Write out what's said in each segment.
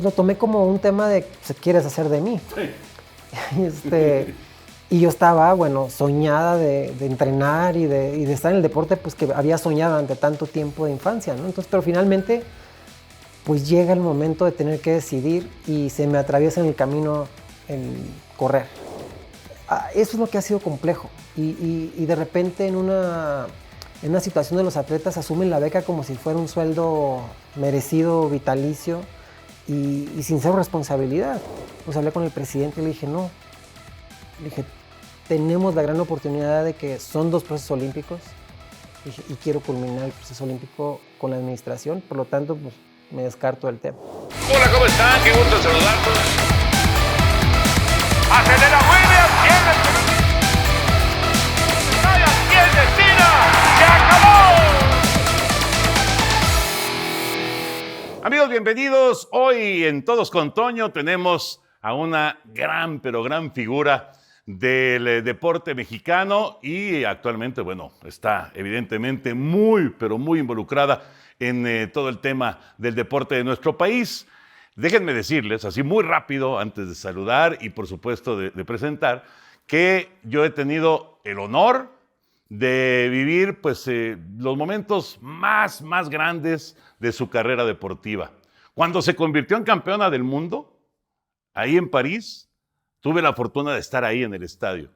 Lo tomé como un tema de, ¿qué quieres hacer de mí? Sí. Y yo estaba, soñada de entrenar y de estar en el deporte, pues que había soñado durante tanto tiempo de infancia, ¿no? Entonces, pero finalmente, pues llega el momento de tener que decidir y se me atraviesa en el camino el correr. Eso es lo que ha sido complejo. Y de repente en una situación de los atletas asumen la beca como si fuera un sueldo merecido, vitalicio y sin cero responsabilidad. Pues hablé con el presidente y le dije, no. Le dije, tenemos la gran oportunidad de que son 2 procesos olímpicos y quiero culminar el proceso olímpico con la administración, por lo tanto, pues me descarto del tema. Hola, ¿cómo están? Qué gusto saludarlos. Acelera Williams, tiene tira, se acabó. Amigos, bienvenidos. Hoy en Todos con Toño tenemos a una gran, pero gran figura del deporte mexicano y actualmente, está evidentemente muy, pero muy involucrada en todo el tema del deporte de nuestro país. Déjenme decirles, así muy rápido, antes de saludar y por supuesto de presentar, que yo he tenido el honor de vivir los momentos más grandes de su carrera deportiva. Cuando se convirtió en campeona del mundo, ahí en París, tuve la fortuna de estar ahí en el estadio.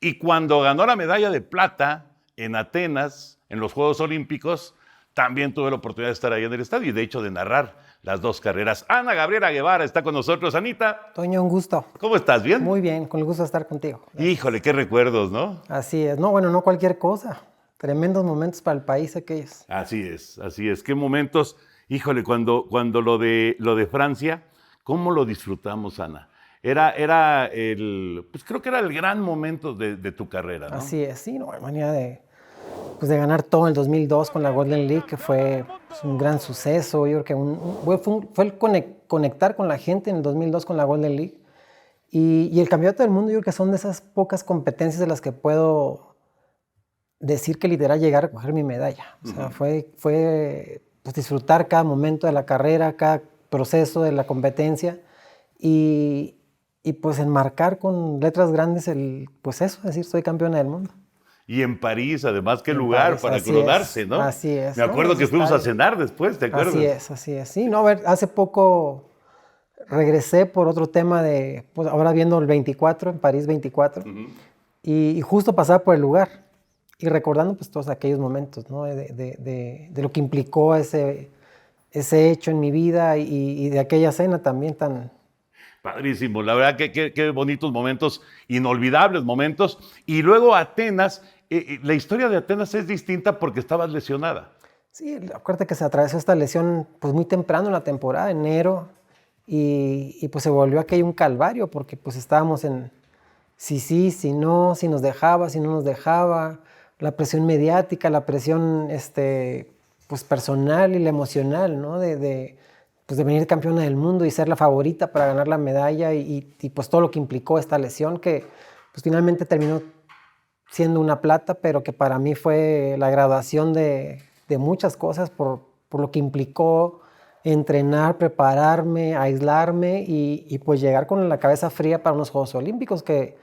Y cuando ganó la medalla de plata en Atenas, en los Juegos Olímpicos, también tuve la oportunidad de estar ahí en el estadio y de hecho de narrar las 2 carreras. Ana Gabriela Guevara está con nosotros. Anita. Toño, un gusto. ¿Cómo estás? ¿Bien? Muy bien, con el gusto de estar contigo. Gracias. Híjole, qué recuerdos, ¿no? Así es. No cualquier cosa. Tremendos momentos para el país aquellos. Así es. Qué momentos. Híjole, cuando lo de Francia, ¿cómo lo disfrutamos, Ana? Era creo que era el gran momento de tu carrera, ¿no? Así es, sí, manera de ganar todo en el 2002 con la Golden League, que fue un gran suceso. Yo creo que fue el conectar con la gente en el 2002 con la Golden League. Y el Campeonato del Mundo, yo creo que son de esas pocas competencias de las que puedo decir que literal llegar a coger mi medalla. O sea, fue pues, disfrutar cada momento de la carrera, cada proceso de la competencia y pues enmarcar con letras grandes decir soy campeona del mundo. Y en París, además, qué lugar para coronarse, ¿no? Así es. Me acuerdo que fuimos a cenar después, ¿te acuerdas? Así es. Sí, a ver, hace poco regresé por otro tema ahora viendo el 24, en París 24, y justo pasaba por el lugar y recordando pues todos aquellos momentos, ¿no? De lo que implicó ese hecho en mi vida y de aquella cena también tan... Padrísimo, la verdad que qué bonitos momentos, inolvidables momentos. Y luego Atenas, la historia de Atenas es distinta porque estabas lesionada. Sí, acuérdate que se atravesó esta lesión pues muy temprano en la temporada, enero, y pues se volvió aquello un calvario porque pues estábamos en si no, si nos dejaba, si no nos dejaba, la presión mediática, la presión pues personal y la emocional, ¿no? De venir campeona del mundo y ser la favorita para ganar la medalla y pues todo lo que implicó esta lesión que pues finalmente terminó siendo una plata, pero que para mí fue la graduación de muchas cosas por lo que implicó entrenar, prepararme, aislarme y pues llegar con la cabeza fría para unos Juegos Olímpicos que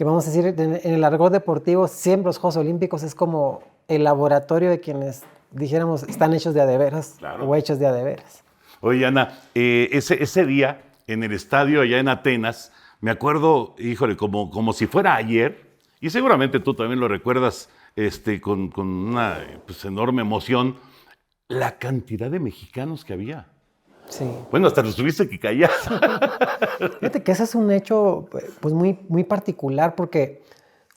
vamos a decir, en el argot deportivo siempre los Juegos Olímpicos es como el laboratorio de quienes dijéramos están hechos de a de veras, claro, o hechos de a de veras. Oye, Ana, ese día en el estadio allá en Atenas, me acuerdo, híjole, como si fuera ayer, y seguramente tú también lo recuerdas con una enorme emoción, la cantidad de mexicanos que había. Sí. Bueno, hasta los tuviste que callar. Fíjate que ese es un hecho pues muy particular porque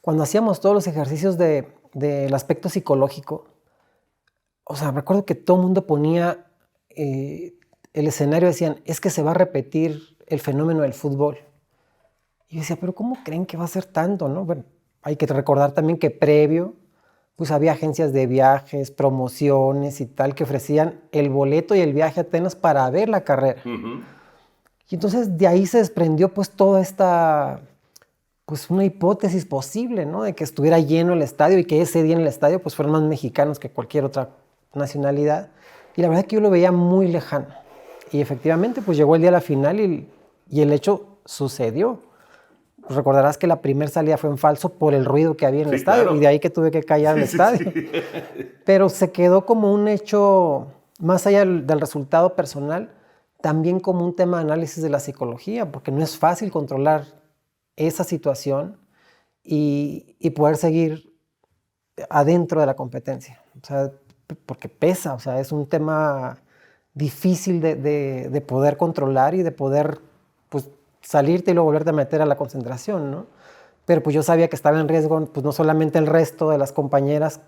cuando hacíamos todos los ejercicios del aspecto psicológico, o sea, recuerdo que todo el mundo ponía el escenario, decían, es que se va a repetir el fenómeno del fútbol. Y yo decía, pero ¿cómo creen que va a ser tanto, no? Bueno, hay que recordar también que previo, pues había agencias de viajes, promociones y tal, que ofrecían el boleto y el viaje a Atenas para ver la carrera. Y entonces de ahí se desprendió pues toda esta, pues una hipótesis posible, ¿no? De que estuviera lleno el estadio y que ese día en el estadio pues fueran más mexicanos que cualquier otra nacionalidad. Y la verdad es que yo lo veía muy lejano. Y efectivamente, pues llegó el día de la final y el hecho sucedió. Recordarás que la primera salida fue en falso por el ruido que había en el Sí, estadio, claro. y de ahí que tuve que callar el Sí, estadio. sí. Pero se quedó como un hecho, más allá del resultado personal, también como un tema de análisis de la psicología, porque no es fácil controlar esa situación y poder seguir adentro de la competencia. O sea, porque pesa, o sea, es un tema difícil de poder controlar y de poder, pues, salirte y luego volverte a meter a la concentración, ¿no? Pero pues yo sabía que estaba en riesgo, pues no solamente el resto de las compañeras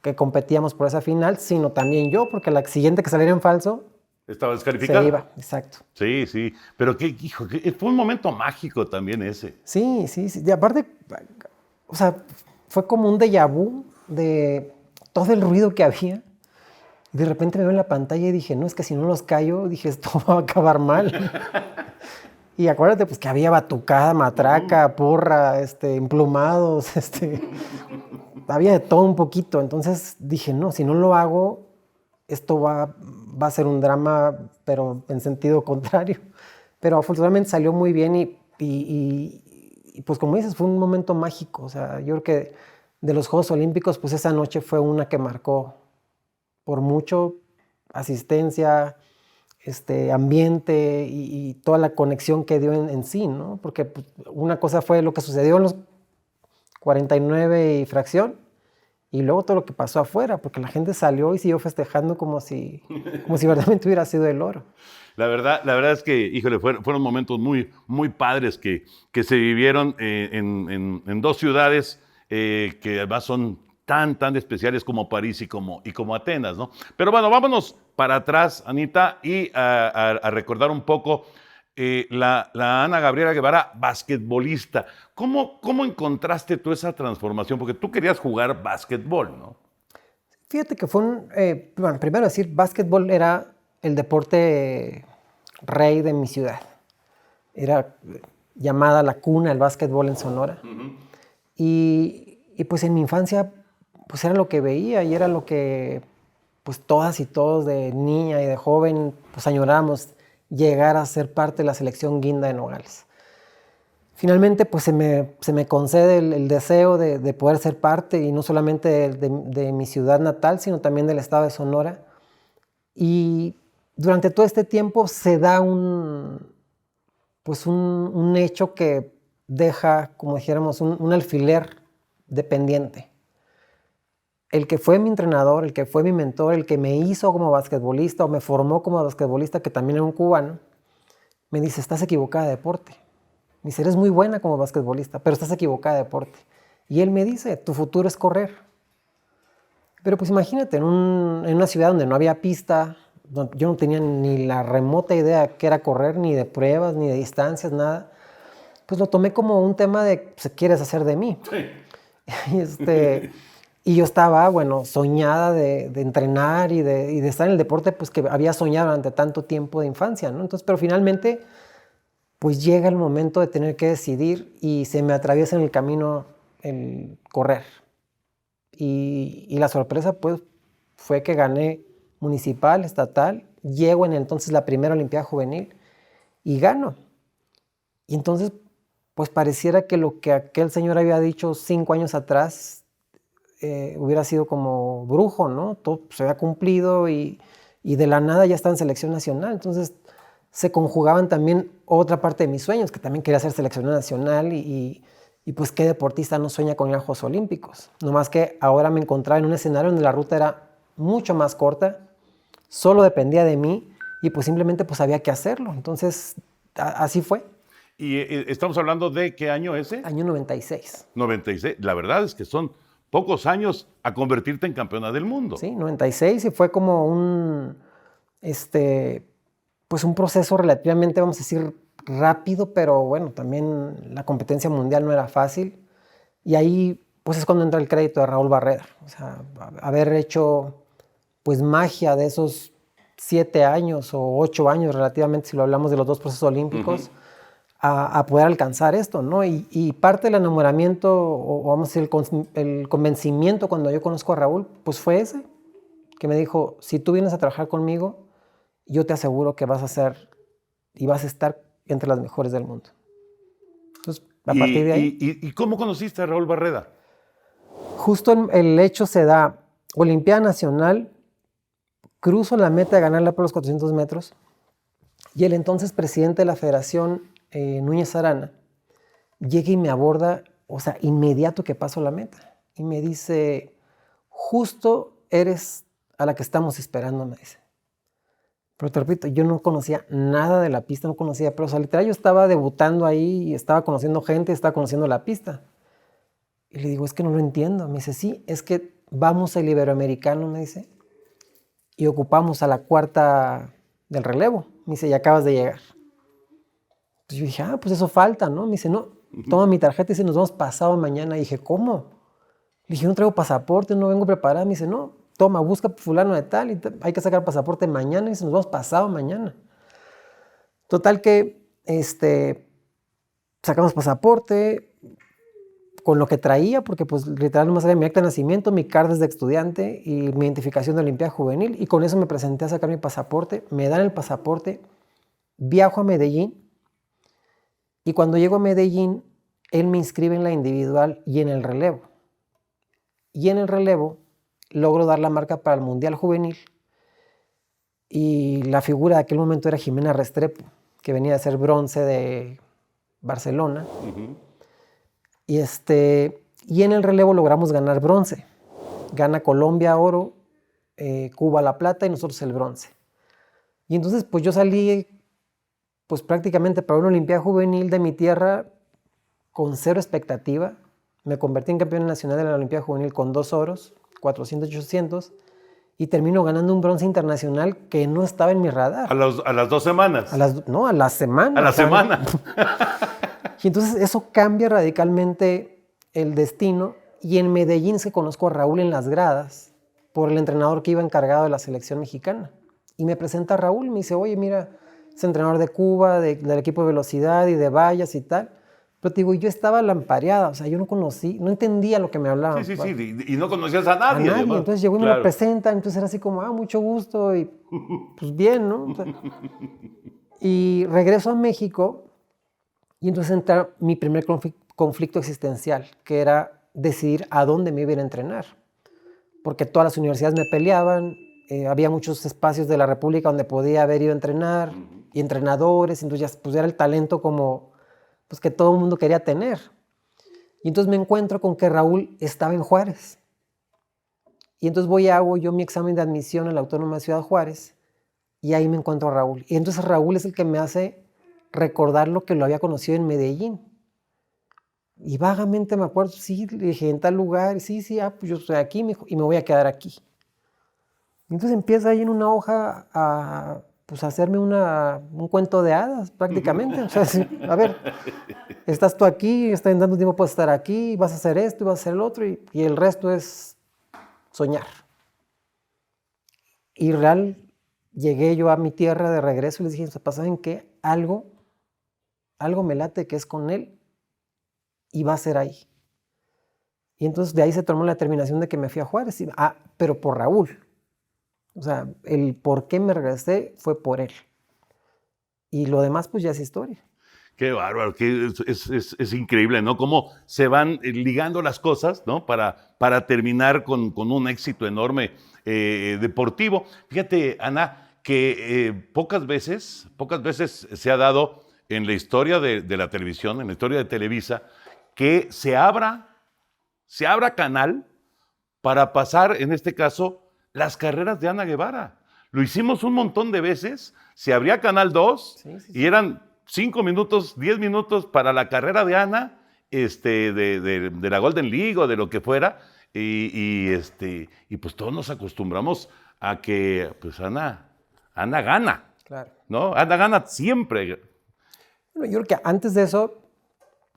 que competíamos por esa final, sino también yo, porque la siguiente que saliera en falso Estaba se descalificado. iba, exacto. Sí, sí. Pero qué, hijo, fue un momento mágico también ese. Sí, sí, sí. Y aparte, o sea, fue como un déjà vu de todo el ruido que había. Y de repente me veo en la pantalla y dije, no, es que si no los callo, dije, esto va a acabar mal. Y acuérdate, pues que había batucada, matraca, porra, emplumados, había de todo un poquito. Entonces dije, no, si no lo hago, esto va a ser un drama, pero en sentido contrario. Pero afortunadamente salió muy bien y pues como dices, fue un momento mágico. O sea, yo creo que de los Juegos Olímpicos, pues esa noche fue una que marcó por mucho asistencia, ambiente y toda la conexión que dio en sí, ¿no? Porque pues, una cosa fue lo que sucedió en los 49 y fracción, y luego todo lo que pasó afuera, porque la gente salió y siguió festejando como si verdaderamente hubiera sido el oro. La verdad es que, híjole, fueron momentos muy, muy padres que se vivieron en dos ciudades que además son tan especiales como París y como Atenas, ¿no? Pero bueno, vámonos para atrás, Anita, y a recordar un poco la Ana Gabriela Guevara, basquetbolista. ¿Cómo encontraste tú esa transformación? Porque tú querías jugar basquetbol, ¿no? Fíjate que fue bueno, primero decir, básquetbol era el deporte rey de mi ciudad. Era llamada la cuna del básquetbol en Sonora. Y pues en mi infancia, pues era lo que veía y era lo que pues todas y todos de niña y de joven, pues añorábamos llegar a ser parte de la selección guinda de Nogales. Finalmente, pues se me concede el deseo de poder ser parte, y no solamente de mi ciudad natal, sino también del estado de Sonora. Y durante todo este tiempo se da pues un hecho que deja, como dijéramos, un alfiler dependiente. El que fue mi entrenador, el que fue mi mentor, el que me hizo como basquetbolista o me formó como basquetbolista, que también era un cubano, me dice, estás equivocada de deporte. Me dice, eres muy buena como basquetbolista, pero estás equivocada de deporte. Y él me dice, tu futuro es correr. Pero pues imagínate, en una ciudad donde no había pista, donde yo no tenía ni la remota idea de qué era correr, ni de pruebas, ni de distancias, nada, pues lo tomé como un tema de, pues, ¿qué quieres hacer de mí? Sí. Y yo estaba, bueno, soñada de entrenar y de estar en el deporte, pues que había soñado durante tanto tiempo de infancia, ¿no? Entonces, pero finalmente, pues llega el momento de tener que decidir y se me atraviesa en el camino el correr. Y la sorpresa, pues, fue que gané municipal, estatal, llego en entonces la primera Olimpiada Juvenil y gano. Y entonces, pues pareciera que lo que aquel señor había dicho 5 años atrás hubiera sido como brujo, ¿no? Todo se había cumplido y de la nada ya estaba en selección nacional. Entonces se conjugaban también otra parte de mis sueños, que también quería ser seleccionado nacional y pues qué deportista no sueña con ir a Juegos Olímpicos. No más que ahora me encontraba en un escenario donde la ruta era mucho más corta, solo dependía de mí y pues simplemente pues había que hacerlo. Entonces así fue. Y estamos hablando de ¿qué año ese? Año 96. 96. La verdad es que son pocos años a convertirte en campeona del mundo. Sí, 96 y fue como pues un proceso relativamente, vamos a decir, rápido, pero bueno, también la competencia mundial no era fácil. Y ahí pues es cuando entra el crédito de Raúl Barreda. O sea, haber hecho pues magia de esos 7 años o 8 años relativamente, si lo hablamos de los dos procesos olímpicos, a poder alcanzar esto, ¿no? Y parte del enamoramiento, o vamos a decir, el convencimiento cuando yo conozco a Raúl, pues fue ese, que me dijo, si tú vienes a trabajar conmigo yo te aseguro que vas a ser y vas a estar entre las mejores del mundo. Entonces, a partir de ahí... ¿Y cómo conociste a Raúl Barreda? Justo el hecho se da, Olimpiada Nacional, cruzo la meta de ganarla por los 400 metros y el entonces presidente de la federación, Núñez Arana, llega y me aborda, o sea, inmediato que paso la meta. Y me dice, justo eres a la que estamos esperando, me dice. Pero te repito, yo no conocía nada de la pista, no conocía, pero o sea, literal yo estaba debutando ahí y estaba conociendo gente, estaba conociendo la pista. Y le digo, es que no lo entiendo. Me dice, sí, es que vamos al Iberoamericano, me dice, y ocupamos a la cuarta del relevo. Me dice, y acabas de llegar. Entonces yo dije, pues eso falta, ¿no? Me dice, no, toma mi tarjeta y dice, nos vamos pasado mañana. Y dije, ¿cómo? Le dije, no traigo pasaporte, no vengo preparado. Me dice, no, toma, busca fulano de tal, y hay que sacar pasaporte mañana. Y dice, nos vamos pasado mañana. Total que, sacamos pasaporte con lo que traía, porque pues literal nomás había mi acta de nacimiento, mi carta de estudiante y mi identificación de Olimpiada Juvenil. Y con eso me presenté a sacar mi pasaporte. Me dan el pasaporte, viajo a Medellín. Y cuando llego a Medellín, él me inscribe en la individual y en el relevo. Y en el relevo logro dar la marca para el Mundial Juvenil. Y la figura de aquel momento era Jimena Restrepo, que venía a ser bronce de Barcelona. Y en el relevo logramos ganar bronce. Gana Colombia oro, Cuba la plata y nosotros el bronce. Y entonces pues yo salí pues prácticamente para una Olimpiada Juvenil de mi tierra con cero expectativa. Me convertí en campeón nacional de la Olimpiada Juvenil con 2 oros, 400 y 800, y termino ganando un bronce internacional que no estaba en mi radar. ¿A las 2 semanas? No, a la semana. A la semana. Y entonces eso cambia radicalmente el destino. Y en Medellín se conozco a Raúl en las gradas por el entrenador que iba encargado de la selección mexicana. Y me presenta a Raúl y me dice, oye, mira, es entrenador de Cuba, del equipo de velocidad y de vallas y tal. Pero te digo, yo estaba lampareada, o sea, yo no conocí, no entendía lo que me hablaban. Sí. Y no conocías a nadie. A nadie. Entonces llegó y me lo presenta, entonces era así como, mucho gusto y pues bien, ¿no? O sea, y regreso a México y entonces entra mi primer conflicto existencial, que era decidir a dónde me iba a ir a entrenar. Porque todas las universidades me peleaban, había muchos espacios de la República donde podía haber ido a entrenar, y entrenadores, entonces ya pues era el talento como pues que todo el mundo quería tener. Y entonces me encuentro con que Raúl estaba en Juárez. Y entonces hago yo mi examen de admisión en la Autónoma de Ciudad Juárez, y ahí me encuentro a Raúl. Y entonces Raúl es el que me hace recordar lo que lo había conocido en Medellín. Y vagamente me acuerdo, sí, le dije, en tal lugar, sí, pues yo estoy aquí, y me voy a quedar aquí. Y entonces empieza ahí en una hoja a hacerme un cuento de hadas, prácticamente. O sea, a ver, estás tú aquí, en tanto tiempo puedes estar aquí, vas a hacer esto y vas a hacer el otro, y el resto es soñar. Y real, llegué yo a mi tierra de regreso y les dije, ¿saben qué? Algo me late que es con él y va a ser ahí. Y entonces de ahí se tomó la determinación de que me fui a Juárez, pero por Raúl. O sea, el por qué me regresé fue por él. Y lo demás pues ya es historia. Qué bárbaro, es increíble, ¿no? Cómo se van ligando las cosas, ¿no? Para terminar con un éxito enorme deportivo. Fíjate, Ana, que pocas veces se ha dado en la historia de la televisión, en la historia de Televisa, que se abra canal para pasar, en este caso, las carreras de Ana Guevara. Lo hicimos un montón de veces, se abría Canal 2 y eran 5 minutos, 10 minutos para la carrera de Ana, de la Golden League o de lo que fuera, y pues todos nos acostumbramos a que pues Ana gana, claro, ¿no? Ana gana siempre. Bueno, yo creo que antes de eso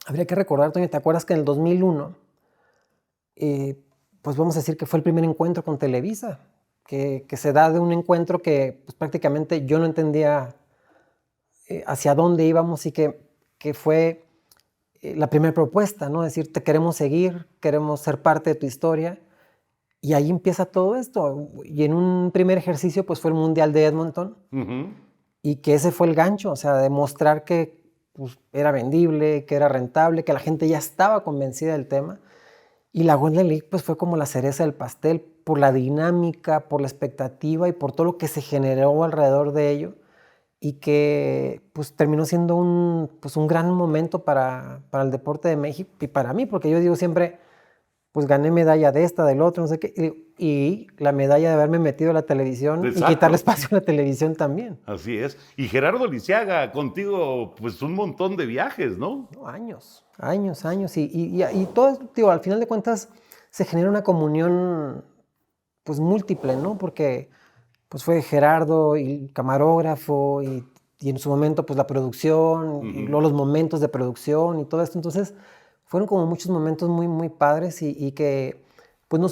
habría que recordar, Toño, ¿te acuerdas que en el 2001, pues vamos a decir que fue el primer encuentro con Televisa, que se da de un encuentro que pues, prácticamente yo no entendía hacia dónde íbamos y que fue la primera propuesta, ¿no? Es decir, te queremos seguir, queremos ser parte de tu historia. Y ahí empieza todo esto. Y en un primer ejercicio pues fue el Mundial de Edmonton. Y que ese fue el gancho, o sea, demostrar que pues, era vendible, que era rentable, que la gente ya estaba convencida del tema. Y la Golden League pues fue como la cereza del pastel por la dinámica, por la expectativa y por todo lo que se generó alrededor de ello y que pues terminó siendo un gran momento para el deporte de México y para mí, porque yo digo siempre, pues gané medalla de esta, del otro, no sé qué, y la medalla de haberme metido a la televisión. Exacto. Y quitarle espacio a la televisión también. Así es. Y Gerardo Lisiaga, contigo, pues un montón de viajes, ¿no? No, años. Y todo, digo, al final de cuentas se genera una comunión pues múltiple, ¿no? Porque pues fue Gerardo y el camarógrafo y en su momento pues la producción, y luego los momentos de producción y todo esto. Entonces fueron como muchos momentos muy, muy padres y que pues no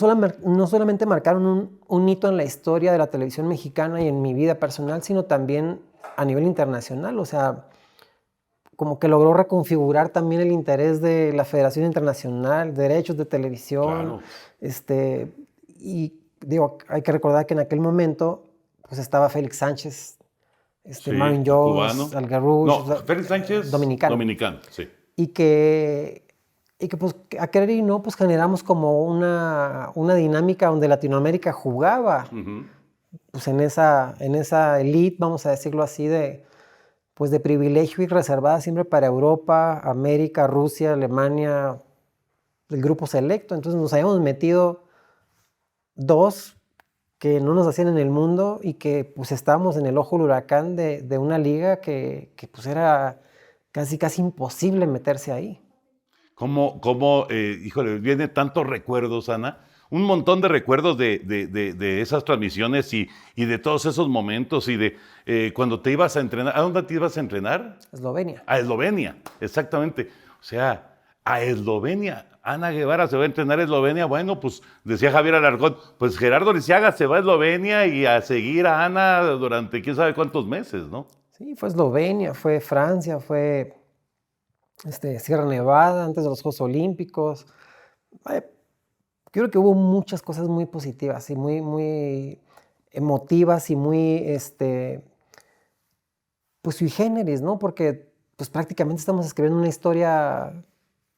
solamente marcaron un hito en la historia de la televisión mexicana y en mi vida personal, sino también a nivel internacional. O sea, como que logró reconfigurar también el interés de la Federación Internacional, derechos de televisión. Claro. Y digo, hay que recordar que en aquel momento pues estaba Félix Sánchez, sí, Marvin Jones, Algarruch. No, Félix Sánchez, dominicano, sí. Y que pues a querer y no, pues generamos como una dinámica donde Latinoamérica jugaba pues en esa elite, vamos a decirlo así, de privilegio y reservada siempre para Europa, América, Rusia, Alemania, el grupo selecto. Entonces nos habíamos metido 2 que no nos hacían en el mundo y que pues estábamos en el ojo del huracán de una liga que pues era casi imposible meterse ahí. Híjole, viene tantos recuerdos, Ana, un montón de recuerdos de esas transmisiones y de todos esos momentos y de cuando te ibas a entrenar. ¿A dónde te ibas a entrenar? Eslovenia. A Eslovenia, exactamente. O sea, a Eslovenia. Ana Guevara se va a entrenar a Eslovenia. Bueno, pues decía Javier Alarcón, pues Gerardo Lisiaga se va a Eslovenia y a seguir a Ana durante quién sabe cuántos meses, ¿no? Sí, fue Eslovenia, fue Francia, fue Sierra Nevada, antes de los Juegos Olímpicos. Creo que hubo muchas cosas muy positivas y muy, muy emotivas y muy, pues sui generis, ¿no? Porque pues prácticamente estamos escribiendo una historia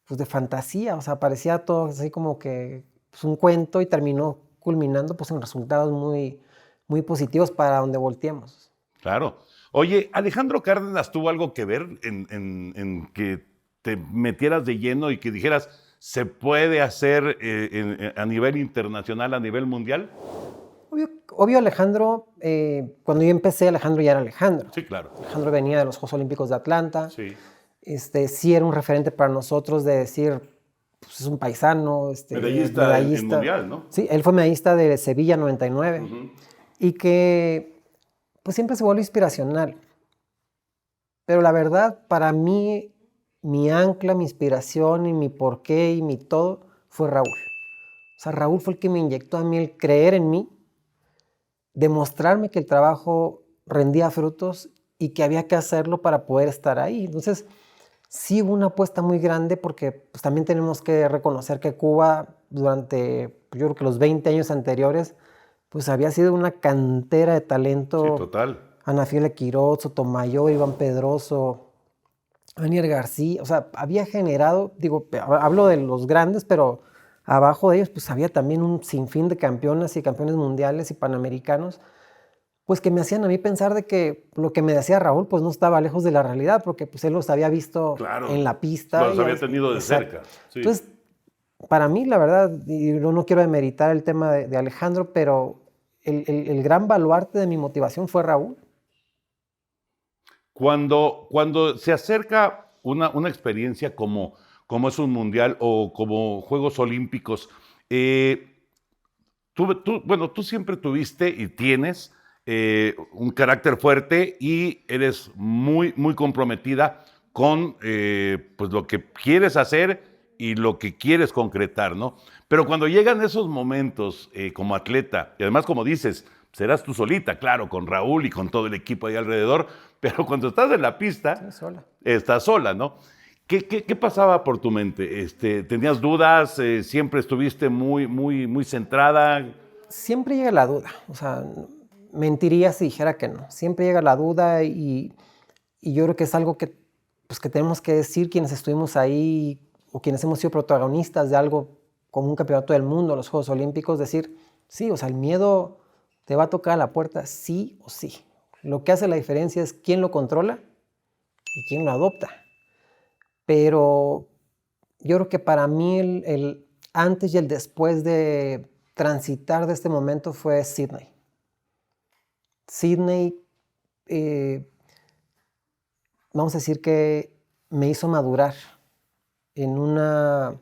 pues de fantasía, o sea, parecía todo así como que pues, un cuento y terminó culminando pues en resultados muy, muy positivos para donde volteemos. Claro. Oye, Alejandro Cárdenas tuvo algo que ver en que te metieras de lleno y que dijeras, ¿se puede hacer a nivel internacional, a nivel mundial? Obvio Alejandro, cuando yo empecé, Alejandro ya era Alejandro. Sí, claro. Alejandro venía de los Juegos Olímpicos de Atlanta. Sí. Sí era un referente para nosotros de decir, pues es un paisano. Medallista en mundial, ¿no? Sí, él fue medallista de Sevilla 99. Y que pues siempre se vuelve inspiracional. Pero la verdad, para mí, mi ancla, mi inspiración y mi porqué y mi todo fue Raúl. O sea, Raúl fue el que me inyectó a mí el creer en mí, demostrarme que el trabajo rendía frutos y que había que hacerlo para poder estar ahí. Entonces, sí hubo una apuesta muy grande porque pues, también tenemos que reconocer que Cuba durante, yo creo que los 20 años anteriores, pues había sido una cantera de talento. Sí, total. Ana Fiel Quiroz, Sotomayor, Iván Pedroso, Anier García, o sea, había generado, digo, hablo de los grandes, pero abajo de ellos pues había también un sinfín de campeonas y campeones mundiales y panamericanos, pues que me hacían a mí pensar de que lo que me decía Raúl pues no estaba lejos de la realidad, porque pues él los había visto en la pista. Los había tenido de cerca. Sí. Entonces, para mí, la verdad, y no quiero demeritar el tema de Alejandro, pero el gran baluarte de mi motivación fue Raúl. Cuando se acerca una experiencia como es un mundial o como Juegos Olímpicos, tú siempre tuviste y tienes un carácter fuerte y eres muy, muy comprometida con pues lo que quieres hacer y lo que quieres concretar, ¿no? Pero cuando llegan esos momentos como atleta, y además como dices, serás tú solita, claro, con Raúl y con todo el equipo ahí alrededor, pero cuando estás en la pista, estás sola, ¿no? ¿Qué pasaba por tu mente? ¿Tenías dudas? ¿Siempre estuviste muy centrada? Siempre llega la duda, o sea, mentiría si dijera que no. Siempre llega la duda y yo creo que es algo que, pues, que tenemos que decir quienes estuvimos ahí o quienes hemos sido protagonistas de algo como un campeonato del mundo, los Juegos Olímpicos, decir, sí, o sea, el miedo te va a tocar a la puerta sí o sí. Lo que hace la diferencia es quién lo controla y quién lo adopta. Pero yo creo que para mí el antes y el después de transitar de este momento fue Sydney. Sydney, vamos a decir que me hizo madurar en una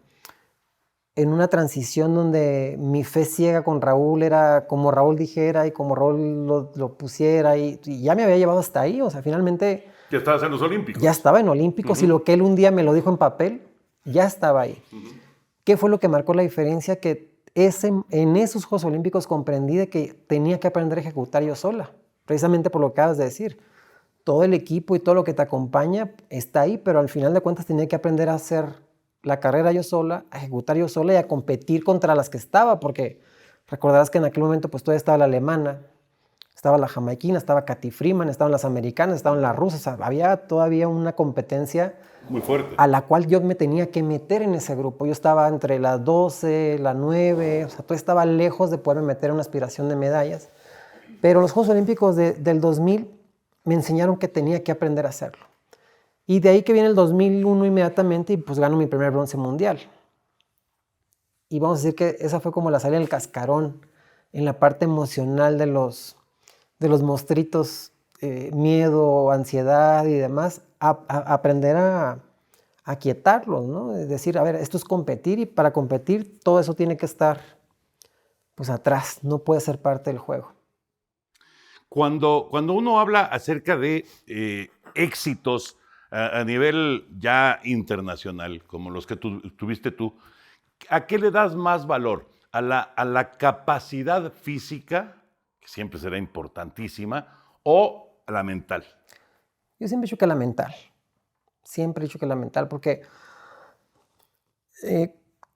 transición donde mi fe ciega con Raúl era como Raúl dijera y como Raúl lo pusiera y ya me había llevado hasta ahí, o sea, finalmente Ya estabas en los Olímpicos. ya estaba en Olímpicos y lo que él un día me lo dijo en papel, ya estaba ahí. ¿Qué fue lo que marcó la diferencia? Que en esos Juegos Olímpicos comprendí de que tenía que aprender a ejecutar yo sola, precisamente por lo que acabas de decir. Todo el equipo y todo lo que te acompaña está ahí, pero al final de cuentas tenía que aprender a hacer la carrera yo sola, a ejecutar yo sola y a competir contra las que estaba, porque recordarás que en aquel momento pues todavía estaba la alemana, estaba la jamaiquina, estaba Cathy Freeman, estaban las americanas, estaban las rusas, o sea, había todavía una competencia muy fuerte, a la cual yo me tenía que meter en ese grupo. Yo estaba entre las 12, las 9, o sea, todo estaba lejos de poderme meter en una aspiración de medallas. Pero los Juegos Olímpicos del 2000 me enseñaron que tenía que aprender a hacerlo. Y de ahí que viene el 2001 inmediatamente y pues gano mi primer bronce mundial. Y vamos a decir que esa fue como la salida del cascarón en la parte emocional de los monstruitos, miedo, ansiedad y demás, aprender a aquietarlos, ¿no? Es decir, a ver, esto es competir y para competir todo eso tiene que estar pues atrás, no puede ser parte del juego. Cuando uno habla acerca de éxitos a nivel ya internacional, como los que tuviste tú, ¿a qué le das más valor? ¿A la capacidad física, que siempre será importantísima, o a la mental? Yo siempre he dicho que la mental. Siempre he dicho que la mental, porque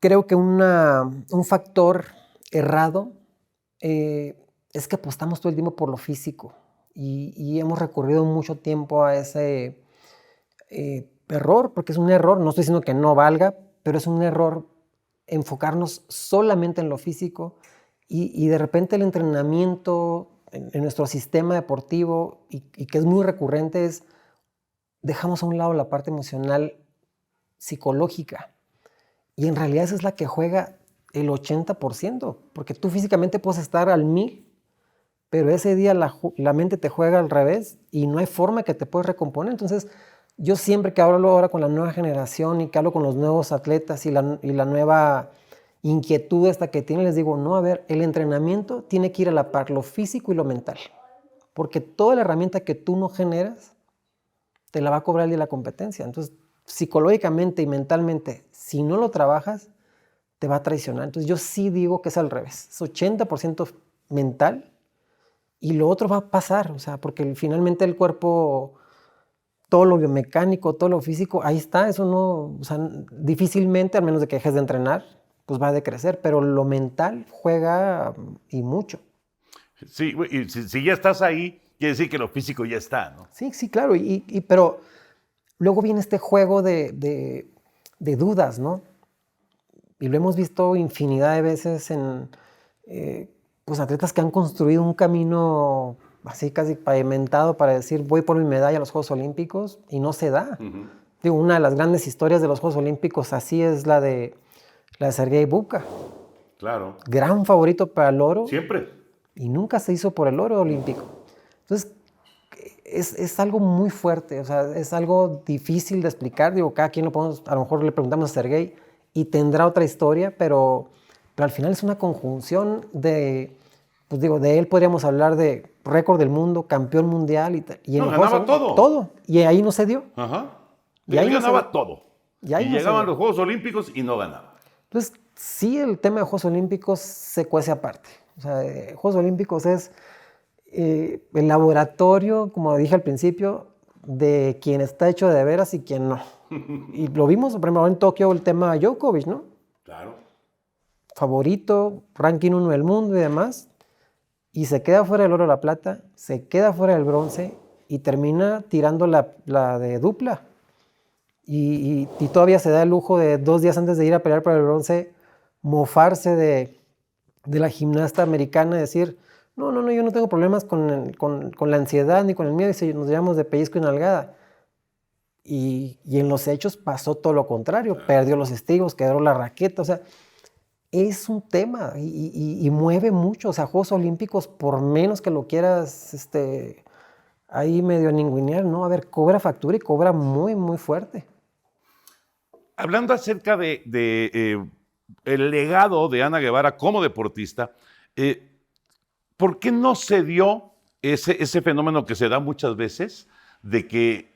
creo que un factor errado es que apostamos todo el tiempo por lo físico y hemos recurrido mucho tiempo a ese error, porque es un error, no estoy diciendo que no valga, pero es un error enfocarnos solamente en lo físico y de repente el entrenamiento en nuestro sistema deportivo y que es muy recurrente es dejamos a un lado la parte emocional psicológica y en realidad esa es la que juega el 80%, porque tú físicamente puedes estar al 1000, pero ese día la mente te juega al revés y no hay forma que te puedas recomponer. Entonces, yo siempre que hablo ahora con la nueva generación y que hablo con los nuevos atletas y la nueva inquietud esta que tienen, les digo, no, a ver, el entrenamiento tiene que ir a la par, lo físico y lo mental, porque toda la herramienta que tú no generas, te la va a cobrar el día de la competencia. Entonces, psicológicamente y mentalmente, si no lo trabajas, te va a traicionar. Entonces, yo sí digo que es al revés, es 80% mental y lo otro va a pasar, o sea, porque finalmente el cuerpo, todo lo biomecánico, todo lo físico, ahí está, eso no, o sea, difícilmente, al menos de que dejes de entrenar, pues va a decrecer, pero lo mental juega y mucho. Sí, y si ya estás ahí, quiere decir que lo físico ya está, ¿no? Sí, sí, claro, pero luego viene este juego de dudas, ¿no? Y lo hemos visto infinidad de veces en pues atletas que han construido un camino así casi pavimentado para decir voy por mi medalla a los Juegos Olímpicos y no se da. Digo, una de las grandes historias de los Juegos Olímpicos así es la de Sergei Bubka. Claro. Gran favorito para el oro. Siempre. Y nunca se hizo por el oro olímpico. Entonces, es algo muy fuerte, o sea, es algo difícil de explicar. Digo, cada quien lo podemos, a lo mejor le preguntamos a Sergei y tendrá otra historia, pero al final es una conjunción pues digo, de él podríamos hablar de récord del mundo, campeón mundial y no, ganaba todo. Todo. Y ahí no se dio. Ajá. Y ahí ganaba todo. Y llegaban los Juegos Olímpicos y no ganaba. Entonces, sí, el tema de Juegos Olímpicos se cuece aparte. O sea, Juegos Olímpicos es el laboratorio, como dije al principio, de quién está hecho de veras y quién no. Y lo vimos, por ejemplo, en Tokio, el tema Djokovic, ¿no? Claro. Favorito, ranking 1 del mundo y demás, y se queda fuera del oro o la plata, se queda fuera del bronce y termina tirando la de dupla. Y todavía se da el lujo de 2 días antes de ir a pelear por el bronce, mofarse de la gimnasta americana y decir, no, yo no tengo problemas con la ansiedad ni con el miedo, y nos llevamos de pellizco y nalgada. Y en los hechos pasó todo lo contrario, perdió los estribos, quebró la raqueta, o sea, es un tema y mueve mucho, o sea, Juegos Olímpicos, por menos que lo quieras ahí medio ningunear, ¿no? A ver, cobra factura y cobra muy, muy fuerte. Hablando acerca el legado de Ana Guevara como deportista, ¿por qué no se dio ese fenómeno que se da muchas veces de que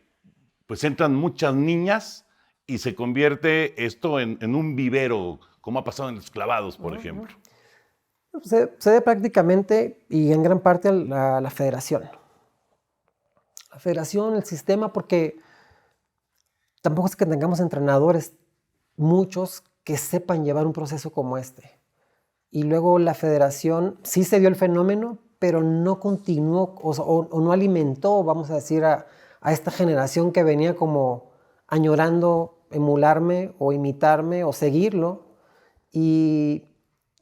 pues entran muchas niñas y se convierte esto en un vivero, como ha pasado en los clavados, por ejemplo? Se debe prácticamente y en gran parte a la federación. La federación, el sistema, porque tampoco es que tengamos entrenadores, muchos, que sepan llevar un proceso como este. Y luego la federación sí se dio el fenómeno, pero no continuó o no alimentó, vamos a decir, a esta generación que venía como añorando emularme o imitarme o seguirlo. Y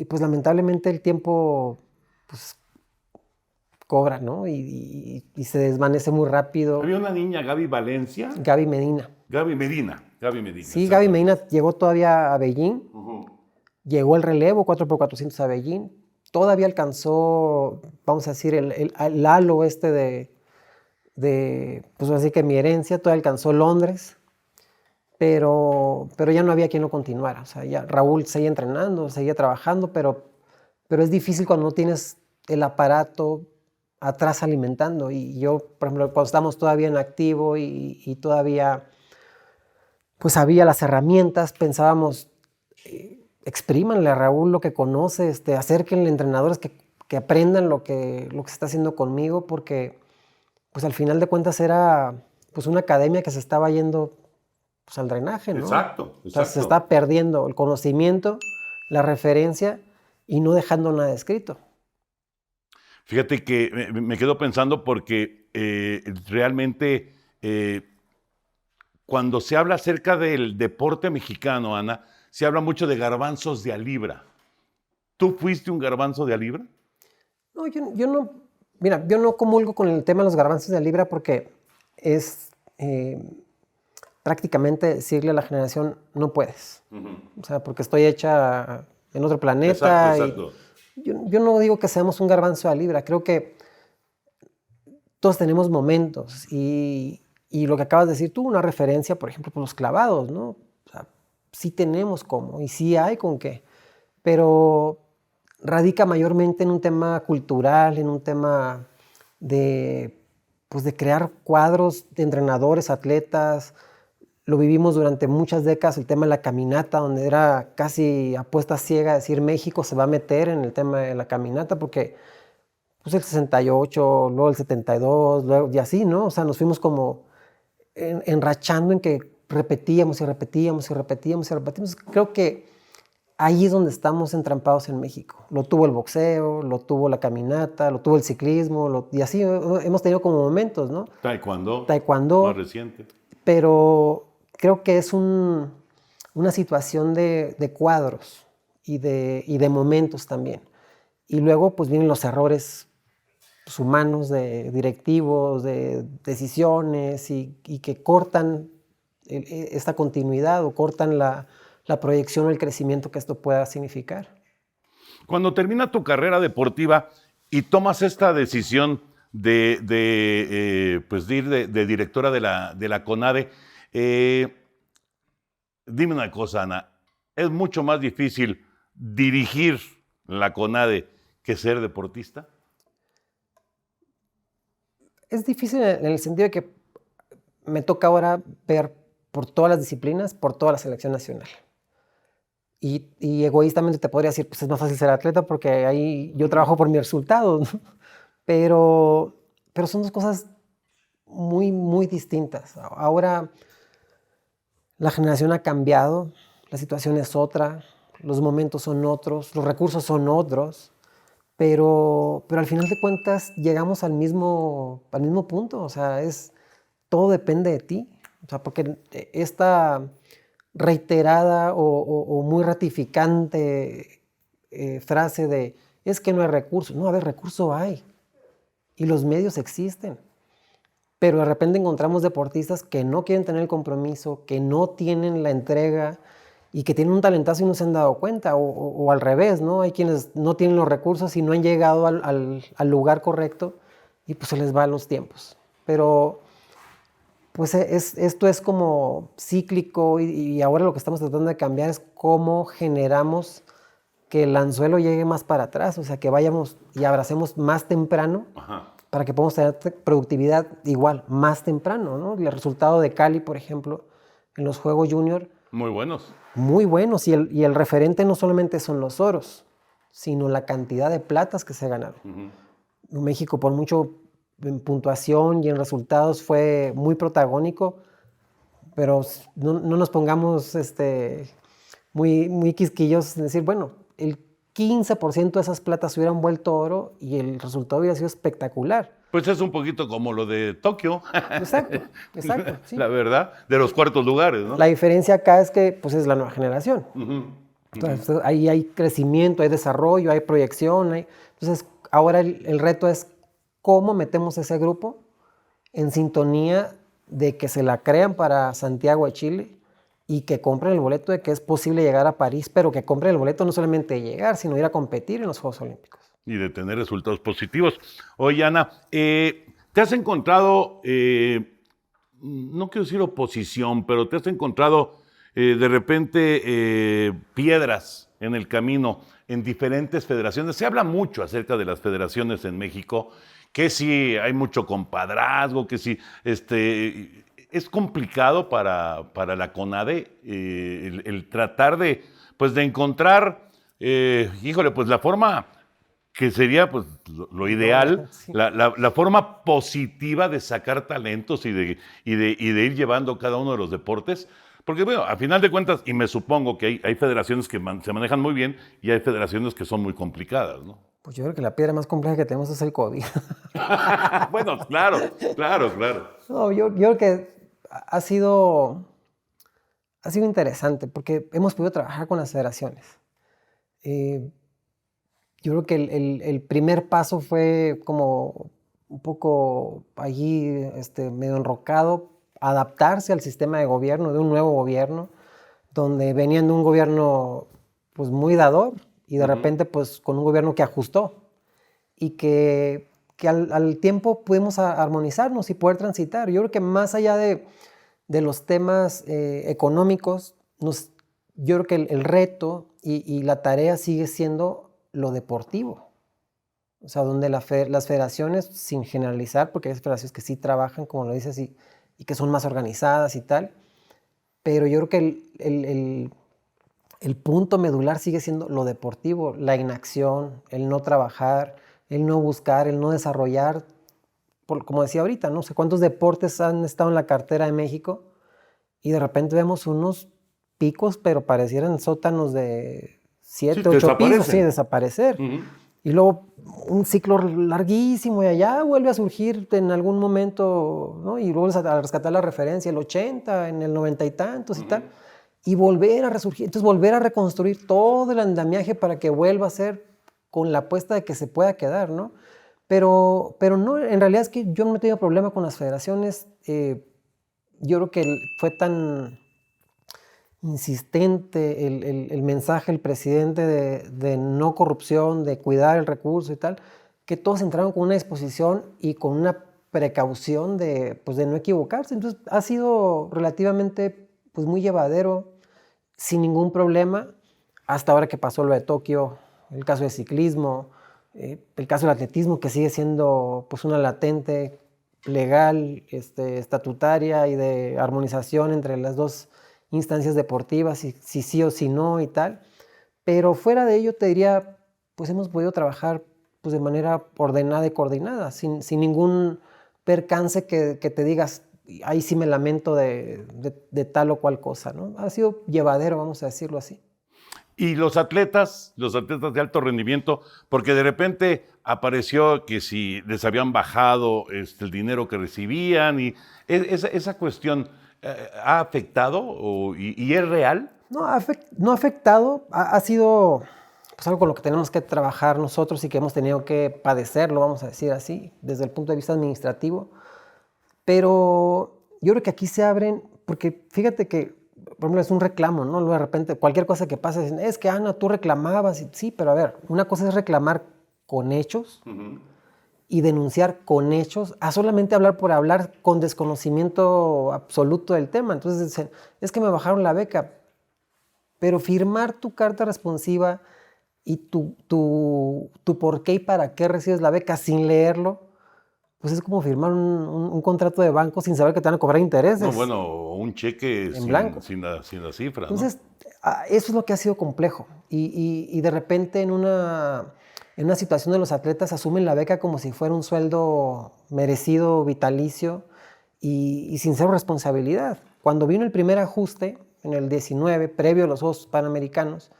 pues lamentablemente el tiempo pues, cobra, ¿no? Y se desvanece muy rápido. Había una niña, Gaby Valencia. Gaby Medina. Gaby Medina. Sí, Gaby Medina llegó todavía a Beijing. Llegó el relevo 4x400 a Beijing. Todavía alcanzó, vamos a decir, el halo pues así que mi herencia, todavía alcanzó Londres. Pero ya no había quien lo continuara. O sea, ya Raúl seguía entrenando, seguía trabajando, pero es difícil cuando no tienes el aparato atrás alimentando. Y yo, por ejemplo, cuando estábamos todavía en activo y todavía pues había las herramientas, pensábamos, exprímanle a Raúl lo que conoce, acérquenle entrenadores que aprendan lo que se está haciendo conmigo, porque pues al final de cuentas era pues una academia que se estaba yendo pues, al drenaje, ¿no? Exacto. O sea, se está perdiendo el conocimiento, la referencia y no dejando nada escrito. Fíjate que me quedo pensando porque realmente cuando se habla acerca del deporte mexicano, Ana, se habla mucho de garbanzos de a libra. ¿Tú fuiste un garbanzo de a libra? No, yo no. Mira, yo no comulgo con el tema de los garbanzos de a libra porque es prácticamente decirle a la generación, no puedes. O sea, porque estoy hecha en otro planeta. Exacto. Yo no digo que seamos un garbanzo de a libra. Creo que todos tenemos momentos y lo que acabas de decir tú, una referencia, por ejemplo, por los clavados, ¿no? O sea, sí tenemos cómo y sí hay con qué, pero radica mayormente en un tema cultural, en un tema de crear cuadros de entrenadores, atletas. Lo vivimos durante muchas décadas, el tema de la caminata, donde era casi apuesta ciega decir México se va a meter en el tema de la caminata, porque pues el 68, luego el 72, luego, y así, ¿no? O sea, nos fuimos como enrachando en que repetíamos y repetíamos y repetíamos y repetíamos. Creo que ahí es donde estamos entrampados en México. Lo tuvo el boxeo, lo tuvo la caminata, lo tuvo el ciclismo, y así hemos tenido como momentos, ¿no? Taekwondo. Más reciente. Pero creo que es una situación de cuadros y de momentos también. Y luego pues vienen los errores pues, humanos de directivos, de decisiones y que cortan esta continuidad o cortan la proyección o el crecimiento que esto pueda significar. Cuando termina tu carrera deportiva y tomas esta decisión de ir de directora de la CONADE, dime una cosa, Ana, ¿es mucho más difícil dirigir la CONADE que ser deportista? Es difícil en el sentido de que me toca ahora ver por todas las disciplinas, por toda la selección nacional. Y egoístamente te podría decir, pues es más fácil ser atleta porque ahí yo trabajo por mis resultados, ¿no? Pero son dos cosas muy, muy distintas. Ahora la generación ha cambiado, la situación es otra, los momentos son otros, los recursos son otros, pero al final de cuentas llegamos al mismo punto, o sea, todo depende de ti, o sea, porque esta reiterada o muy ratificante frase de es que no hay recursos, no, a ver, recurso hay y los medios existen. Pero de repente encontramos deportistas que no quieren tener el compromiso, que no tienen la entrega y que tienen un talentazo y no se han dado cuenta, o al revés, ¿no? Hay quienes no tienen los recursos y no han llegado al lugar correcto y pues se les va los tiempos. Pero pues esto es como cíclico y ahora lo que estamos tratando de cambiar es cómo generamos que el anzuelo llegue más para atrás, o sea, que vayamos y abracemos más temprano. Ajá. Para que podamos tener productividad igual, más temprano, ¿no? El resultado de Cali, por ejemplo, en los Juegos Junior, Muy buenos. muy buenos. Y el referente no solamente son los oros, sino la cantidad de platas que se ganaron. México, por mucho en puntuación y en resultados, fue muy protagónico, pero no nos pongamos muy quisquillos en decir, bueno, el 15% de esas platas se hubieran vuelto oro y el resultado hubiera sido espectacular. Pues es un poquito como lo de Tokio. Exacto, sí. La verdad, de los cuartos lugares, ¿no? La diferencia acá es que pues, es la nueva generación. Entonces, ahí hay crecimiento, hay desarrollo, hay proyección. Entonces, ahora el reto es cómo metemos ese grupo en sintonía de que se la crean para Santiago de Chile y que compren el boleto de que es posible llegar a París, pero que compren el boleto no solamente de llegar, sino ir a competir en los Juegos Olímpicos. Y de tener resultados positivos. Oye, Ana, ¿te has encontrado, no quiero decir oposición, pero te has encontrado de repente piedras en el camino en diferentes federaciones? Se habla mucho acerca de las federaciones en México, que si hay mucho compadrazgo, que si es complicado para la CONADE el tratar de encontrar, híjole, pues la forma que sería pues lo ideal, Sí. la forma positiva de sacar talentos y de ir llevando cada uno de los deportes. Porque, bueno, a final de cuentas, y me supongo que hay federaciones que se manejan muy bien y hay federaciones que son muy complicadas, ¿no? Pues yo creo que la piedra más compleja que tenemos es el COVID. Bueno, claro. No, yo creo que ha sido interesante porque hemos podido trabajar con las federaciones. Yo creo que el primer paso fue como un poco allí medio enrocado, adaptarse al sistema de gobierno, de un nuevo gobierno, donde venían de un gobierno pues muy dador y de repente pues con un gobierno que ajustó y que al tiempo pudimos armonizarnos y poder transitar. Yo creo que más allá de los temas económicos, yo creo que el reto y la tarea sigue siendo lo deportivo. O sea, donde las federaciones, sin generalizar, porque hay federaciones que sí trabajan, como lo dices, y que son más organizadas y tal, pero yo creo que el punto medular sigue siendo lo deportivo, la inacción, el no trabajar, el no buscar, el no desarrollar. Como decía ahorita, no sé cuántos deportes han estado en la cartera de México y de repente vemos unos picos, pero parecieran sótanos de 7, 8 pisos, sí, desaparecer. Y luego un ciclo larguísimo y allá vuelve a surgir en algún momento, ¿no? Y vuelves a rescatar la referencia, el 80, en el 90 y tantos y tal, y volver a resurgir, entonces volver a reconstruir todo el andamiaje para que vuelva a ser con la apuesta de que se pueda quedar, ¿no? Pero no, en realidad es que yo no he tenido problema con las federaciones. Yo creo que fue tan insistente el mensaje del presidente de no corrupción, de cuidar el recurso y tal, que todos entraron con una disposición y con una precaución de no equivocarse. Entonces ha sido relativamente pues, muy llevadero, sin ningún problema, hasta ahora que pasó lo de Tokio, el caso de ciclismo, el caso del atletismo, que sigue siendo pues, una latente legal, estatutaria y de armonización entre las dos instancias deportivas, si sí o si no y tal. Pero fuera de ello te diría, pues hemos podido trabajar pues, de manera ordenada y coordinada, sin ningún percance que te digas, ahí sí me lamento de tal o cual cosa, ¿no? Ha sido llevadero, vamos a decirlo así. Y los atletas de alto rendimiento, porque de repente apareció que si les habían bajado el dinero que recibían y esa cuestión ¿ha afectado y es real? No ha afectado, ha sido pues, algo con lo que tenemos que trabajar nosotros y que hemos tenido que padecerlo, vamos a decir así, desde el punto de vista administrativo. Pero yo creo que aquí se abren, porque fíjate que, por ejemplo, es un reclamo, ¿no? Luego de repente, cualquier cosa que pasa, dicen, es que Ana, tú reclamabas. Sí, pero a ver, una cosa es reclamar con hechos y denunciar con hechos, a solamente hablar por hablar con desconocimiento absoluto del tema. Entonces dicen, es que me bajaron la beca, pero firmar tu carta responsiva y tu por qué y para qué recibes la beca sin leerlo, pues es como firmar un contrato de banco sin saber que te van a cobrar intereses. No, bueno, un cheque en blanco. Sin la cifra. Entonces, ¿no? Eso es lo que ha sido complejo. Y de repente en una situación de los atletas asumen la beca como si fuera un sueldo merecido, vitalicio y sin cero responsabilidad. Cuando vino el primer ajuste, en el 19, previo a los Juegos Panamericanos,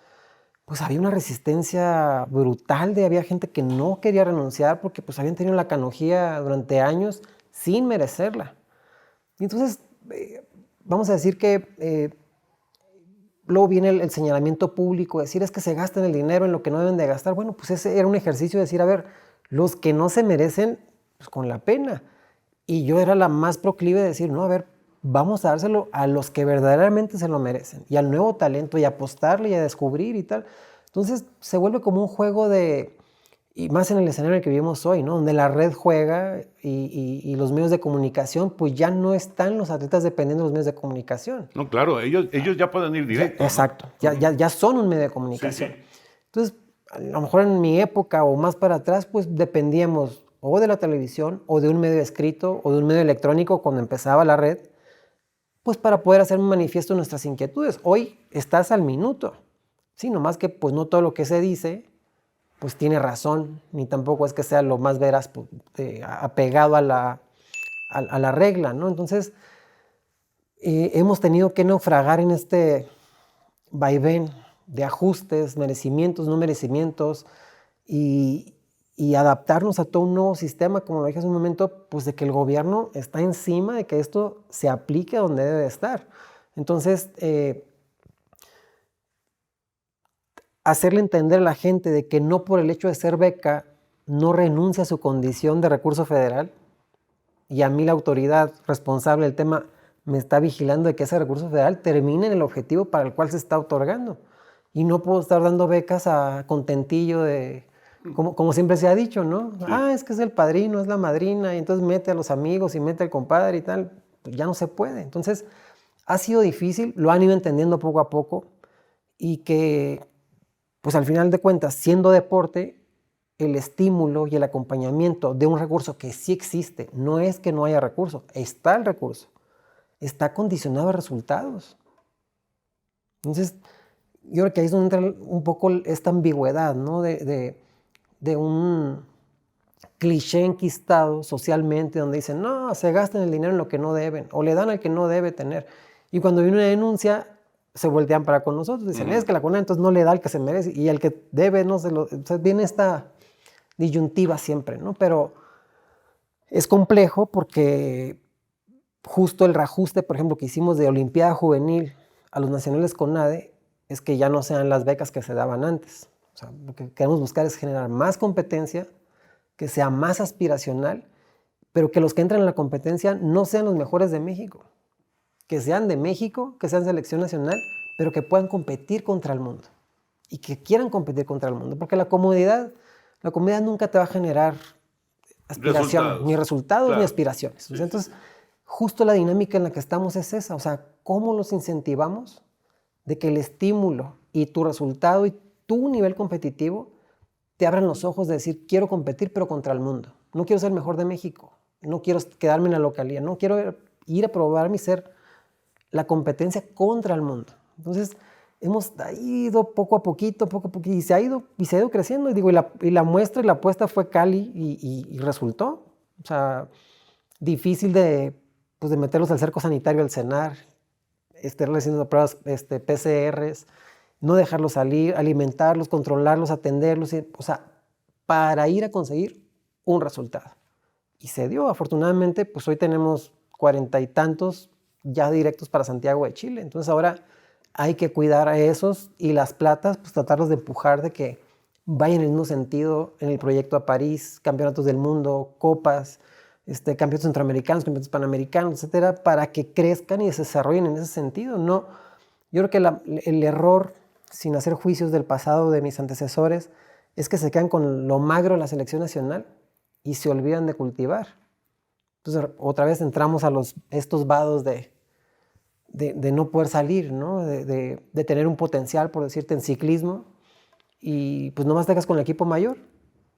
pues había una resistencia brutal, había gente que no quería renunciar porque pues habían tenido la canonjía durante años sin merecerla. Y entonces, vamos a decir que luego viene el señalamiento público, decir es que se gastan el dinero en lo que no deben de gastar. Bueno, pues ese era un ejercicio de decir, a ver, los que no se merecen, pues con la pena. Y yo era la más proclive de decir, no, a ver, vamos a dárselo a los que verdaderamente se lo merecen y al nuevo talento y apostarle y a descubrir y tal. Entonces se vuelve como un juego y más en el escenario en el que vivimos hoy, ¿no? Donde la red juega y los medios de comunicación, pues ya no están los atletas dependiendo de los medios de comunicación. No, claro, ellos ya pueden ir directo. Exacto, ¿no? ya son un medio de comunicación. Sí. Entonces, a lo mejor en mi época o más para atrás, pues dependíamos o de la televisión o de un medio escrito o de un medio electrónico cuando empezaba la red, pues para poder hacer un manifiesto de nuestras inquietudes. Hoy estás al minuto, sí, nomás que pues no todo lo que se dice pues tiene razón, ni tampoco es que sea lo más veraz pues, apegado a la regla, ¿no? Entonces, hemos tenido que naufragar en este vaivén de ajustes, merecimientos, no merecimientos, y adaptarnos a todo un nuevo sistema, como lo dije hace un momento, pues de que el gobierno está encima de que esto se aplique donde debe estar. Entonces, hacerle entender a la gente de que no por el hecho de ser beca no renuncia a su condición de recurso federal, y a mí la autoridad responsable del tema me está vigilando de que ese recurso federal termine en el objetivo para el cual se está otorgando. Y no puedo estar dando becas a contentillo de... Como siempre se ha dicho, ¿no? Sí. Es que es el padrino, es la madrina, y entonces mete a los amigos y mete al compadre y tal. Pues ya no se puede. Entonces, ha sido difícil, lo han ido entendiendo poco a poco, y que, pues al final de cuentas, siendo deporte, el estímulo y el acompañamiento de un recurso que sí existe, no es que no haya recurso, está el recurso, está condicionado a resultados. Entonces, yo creo que ahí es donde entra un poco esta ambigüedad, ¿no? De un cliché enquistado socialmente donde dicen, no, se gastan el dinero en lo que no deben, o le dan al que no debe tener. Y cuando viene una denuncia, se voltean para con nosotros, dicen, es que la CONADE entonces no le da al que se merece, y al que debe no se lo... Entonces viene esta disyuntiva siempre, ¿no? Pero es complejo porque justo el reajuste, por ejemplo, que hicimos de Olimpiada Juvenil a los nacionales CONADE, es que ya no sean las becas que se daban antes. O sea, lo que queremos buscar es generar más competencia, que sea más aspiracional, pero que los que entran en la competencia no sean los mejores de México. Que sean de México, que sean selección nacional, pero que puedan competir contra el mundo. Y que quieran competir contra el mundo. Porque la comodidad nunca te va a generar aspiración, ni resultados, claro, ni aspiraciones. Sí, entonces, justo la dinámica en la que estamos es esa. O sea, ¿cómo los incentivamos de que el estímulo y tu resultado y tu nivel competitivo te abran los ojos de decir, quiero competir, pero contra el mundo. No quiero ser el mejor de México. No quiero quedarme en la localía. No quiero ir a probar mi ser la competencia contra el mundo. Entonces, hemos ido poco a poquito, y se ha ido creciendo. Y digo, y la muestra y la apuesta fue Cali y resultó. O sea, difícil pues de meterlos al cerco sanitario al cenar, estarles haciendo pruebas PCRs, no dejarlos salir, alimentarlos, controlarlos, atenderlos, o sea, para ir a conseguir un resultado. Y se dio, afortunadamente, pues hoy tenemos 40 y tantos ya directos para Santiago de Chile. Entonces ahora hay que cuidar a esos y las platas, pues tratarlos de empujar de que vayan en el mismo sentido en el proyecto a París, campeonatos del mundo, copas, campeonatos centroamericanos, campeonatos panamericanos, etcétera, para que crezcan y se desarrollen en ese sentido. No, yo creo que el error, sin hacer juicios del pasado de mis antecesores, es que se quedan con lo magro de la selección nacional y se olvidan de cultivar. Entonces, otra vez entramos a estos vados de no poder salir, ¿no? De tener un potencial, por decirte, en ciclismo, y pues nomás te quedas con el equipo mayor.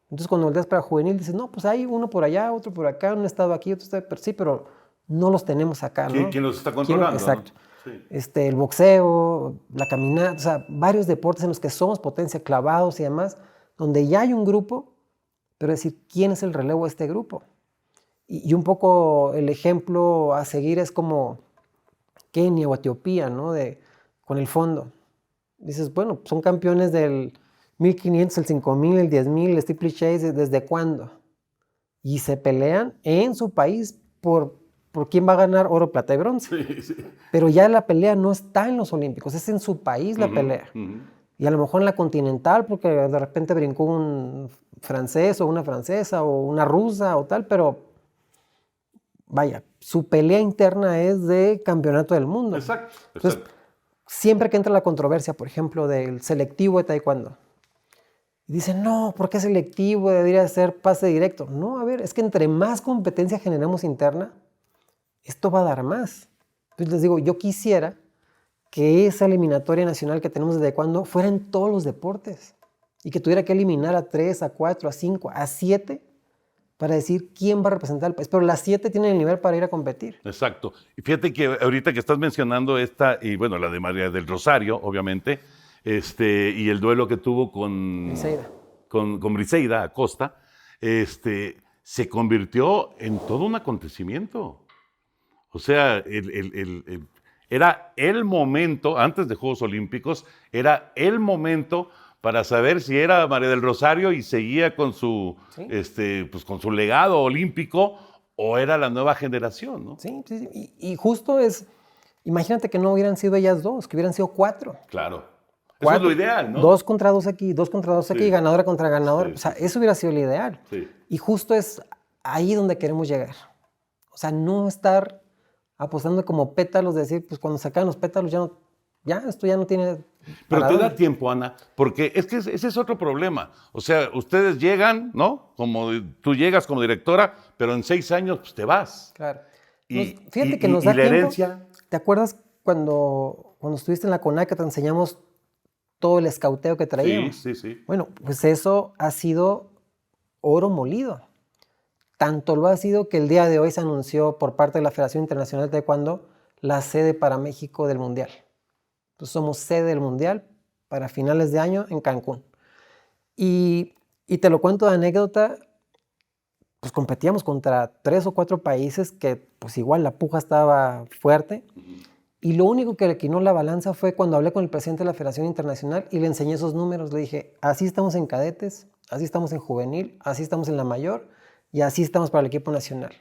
Entonces, cuando volteas para juvenil, dices, no, pues hay uno por allá, otro por acá, un estado aquí, otro estado, pero sí, pero no los tenemos acá, ¿no? ¿Quién los está controlando? Exacto. ¿No? Sí. El boxeo, la caminata, o sea, varios deportes en los que somos potencia, clavados y demás, donde ya hay un grupo, pero decir, ¿quién es el relevo de este grupo? Y un poco el ejemplo a seguir es como Kenia o Etiopía, ¿no? Con el fondo. Dices, bueno, son campeones del 1500, el 5000, el 10000, el steeplechase, ¿desde cuándo? Y se pelean en su país por quién va a ganar oro, plata y bronce. Sí, sí. Pero ya la pelea no está en los Olímpicos, es en su país la pelea. Y a lo mejor en la continental, porque de repente brincó un francés o una francesa o una rusa o tal, pero vaya, su pelea interna es de campeonato del mundo. Exacto. Entonces, siempre que entra la controversia, por ejemplo, del selectivo de taekwondo, y dicen, no, ¿por qué selectivo? Debería ser pase directo. No, a ver, es que entre más competencia generemos interna, esto va a dar más. Entonces les digo, yo quisiera que esa eliminatoria nacional que tenemos de taekwondo fuera en todos los deportes y que tuviera que eliminar a 3, a 4, a 5, a 7 para decir quién va a representar al país. Pero las 7 tienen el nivel para ir a competir. Exacto. Y fíjate que ahorita que estás mencionando esta, y bueno, la de María del Rosario, obviamente, y el duelo que tuvo con Briseida Acosta, se convirtió en todo un acontecimiento. O sea, era el momento, antes de Juegos Olímpicos, era el momento para saber si era María del Rosario y seguía con su, pues con su legado olímpico o era la nueva generación, ¿no? Sí, sí, sí. Y justo imagínate que no hubieran sido ellas dos, que hubieran sido 4. Claro. Eso es lo ideal, ¿no? 2 contra 2 aquí, 2 contra 2 aquí, ganadora contra ganadora. Sí. O sea, eso hubiera sido lo ideal. Sí. Y justo es ahí donde queremos llegar. O sea, no estar apostando como pétalos, de decir, pues cuando sacan los pétalos esto ya no tiene... Pero te da tiempo, Ana, porque es que ese es otro problema. O sea, ustedes llegan, ¿no? Tú llegas como directora, pero en 6 años pues, te vas. Claro. Fíjate que nos da la tiempo. herencia. ¿Te acuerdas cuando estuviste en la CONACA te enseñamos todo el escauteo que traíamos? Sí. Bueno, pues eso ha sido oro molido. Tanto lo ha sido que el día de hoy se anunció por parte de la Federación Internacional de Taekwondo la sede para México del Mundial. Entonces somos sede del Mundial para finales de año en Cancún. Y te lo cuento de anécdota, pues competíamos contra 3 o 4 países que pues igual la puja estaba fuerte. Y lo único que le quinó la balanza fue cuando hablé con el presidente de la Federación Internacional y le enseñé esos números. Le dije, así estamos en cadetes, así estamos en juvenil, así estamos en la mayor y así estamos para el equipo nacional.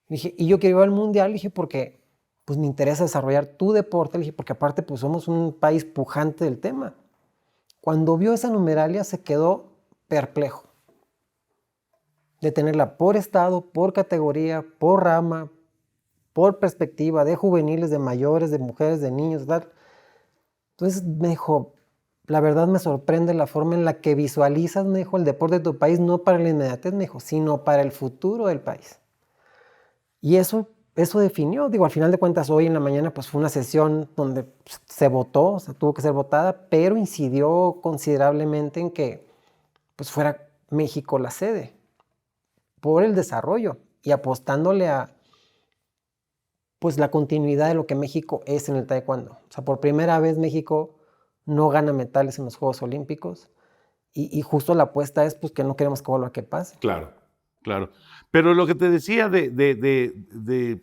Le dije, y yo quiero ir al Mundial, le dije, porque pues me interesa desarrollar tu deporte, le dije, porque aparte pues somos un país pujante del tema. Cuando vio esa numeralia se quedó perplejo de tenerla por estado, por categoría, por rama, por perspectiva, de juveniles, de mayores, de mujeres, de niños, tal. Entonces me dijo, la verdad me sorprende la forma en la que visualizas, me dijo, el deporte de tu país, no para la inmediatez, me dijo, sino para el futuro del país. Y eso definió, digo, al final de cuentas hoy en la mañana pues fue una sesión donde se votó, o sea, tuvo que ser votada, pero incidió considerablemente en que pues fuera México la sede por el desarrollo y apostándole a pues la continuidad de lo que México es en el taekwondo. O sea, por primera vez México no gana metales en los Juegos Olímpicos y justo la apuesta es pues que no queremos que vuelva a que pase. Claro. Claro. Pero lo que te decía de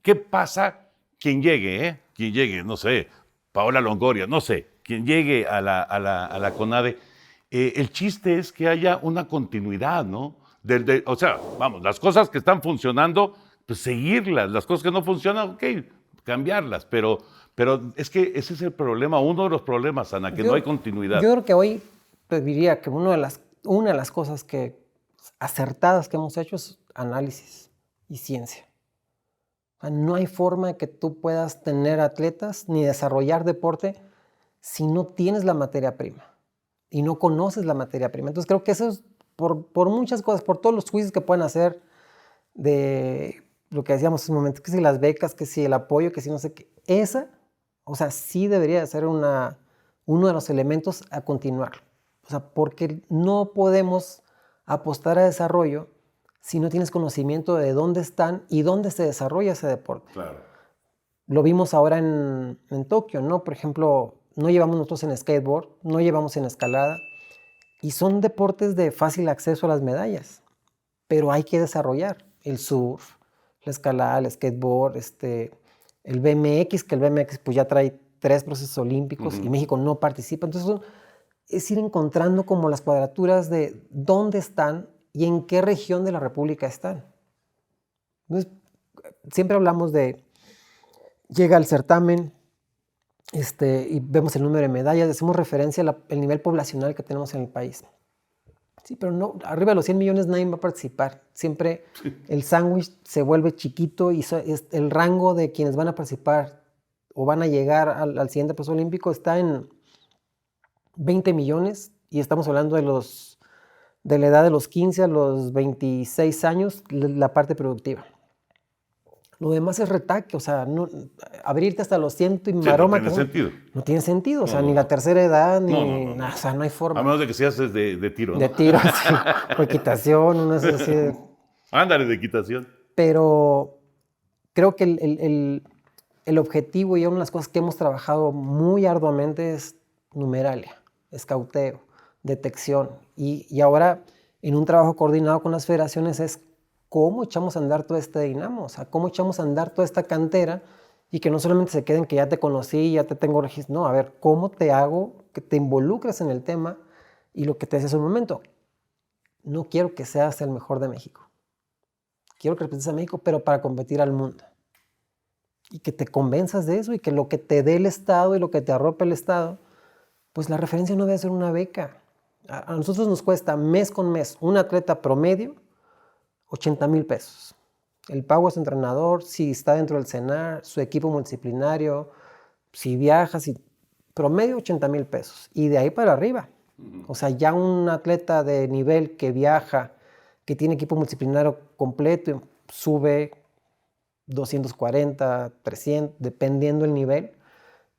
qué pasa quien llegue, ¿eh? Quien llegue, no sé, Paola Longoria, no sé, quien llegue a la CONADE, el chiste es que haya una continuidad, ¿no? O sea, vamos, las cosas que están funcionando, pues seguirlas, las cosas que no funcionan, ok, cambiarlas, pero es que ese es el problema, uno de los problemas, Ana, que no hay continuidad. Yo creo que hoy te diría que una de las cosas acertadas que hemos hecho es análisis y ciencia. O sea, no hay forma de que tú puedas tener atletas ni desarrollar deporte si no tienes la materia prima y no conoces la materia prima. Entonces creo que eso es por muchas cosas, por todos los juicios que pueden hacer de lo que decíamos en un momento, que si las becas, que si el apoyo, que si no sé qué. O sea, sí debería ser uno de los elementos a continuar. O sea, porque no podemos apostar a desarrollo si no tienes conocimiento de dónde están y dónde se desarrolla ese deporte. Claro. Lo vimos ahora en Tokio, ¿no? Por ejemplo, no llevamos nosotros en skateboard, no llevamos en escalada, y son deportes de fácil acceso a las medallas, pero hay que desarrollar el surf, la escalada, el skateboard, el BMX, que el BMX pues ya trae 3 procesos olímpicos y México no participa. Entonces es ir encontrando como las cuadraturas de dónde están y en qué región de la República están. Entonces, siempre hablamos de, llega al certamen y vemos el número de medallas, hacemos referencia al nivel poblacional que tenemos en el país. Sí, pero no, arriba de los 100 millones nadie va a participar. Siempre el sándwich se vuelve chiquito y el rango de quienes van a participar o van a llegar al siguiente proceso olímpico está en 20 millones y estamos hablando de la edad de los 15 a los 26 años, la parte productiva. Lo demás es retaque, o sea, abrirte hasta los 100 y maroma. No tiene sentido. No tiene sentido, o sea, ni la tercera edad, ni no. O sea, no hay forma. A menos de que seas de tiro, ¿no? De tiro, sí. O equitación, uno es así. Ándale, de equitación. Pero creo que el objetivo y una de las cosas que hemos trabajado muy arduamente es numeralia, escauteo, detección. Y ahora, en un trabajo coordinado con las federaciones, es cómo echamos a andar todo este dinamo, o sea, cómo echamos a andar toda esta cantera y que no solamente se queden que ya te conocí, ya te tengo registrado. No, a ver, ¿cómo te hago que te involucres en el tema? Y lo que te decía hace un momento, no quiero que seas el mejor de México. Quiero que representes a México, pero para competir al mundo. Y que te convenzas de eso y que lo que te dé el Estado y lo que te arrope el Estado, pues la referencia no debe ser una beca. A nosotros nos cuesta mes con mes un atleta promedio 80,000 pesos. El pago a su entrenador, si está dentro del CENAR, su equipo multidisciplinario, si viaja, promedio 80,000 pesos. Y de ahí para arriba. O sea, ya un atleta de nivel que viaja, que tiene equipo multidisciplinario completo, sube 240, 300, dependiendo el nivel.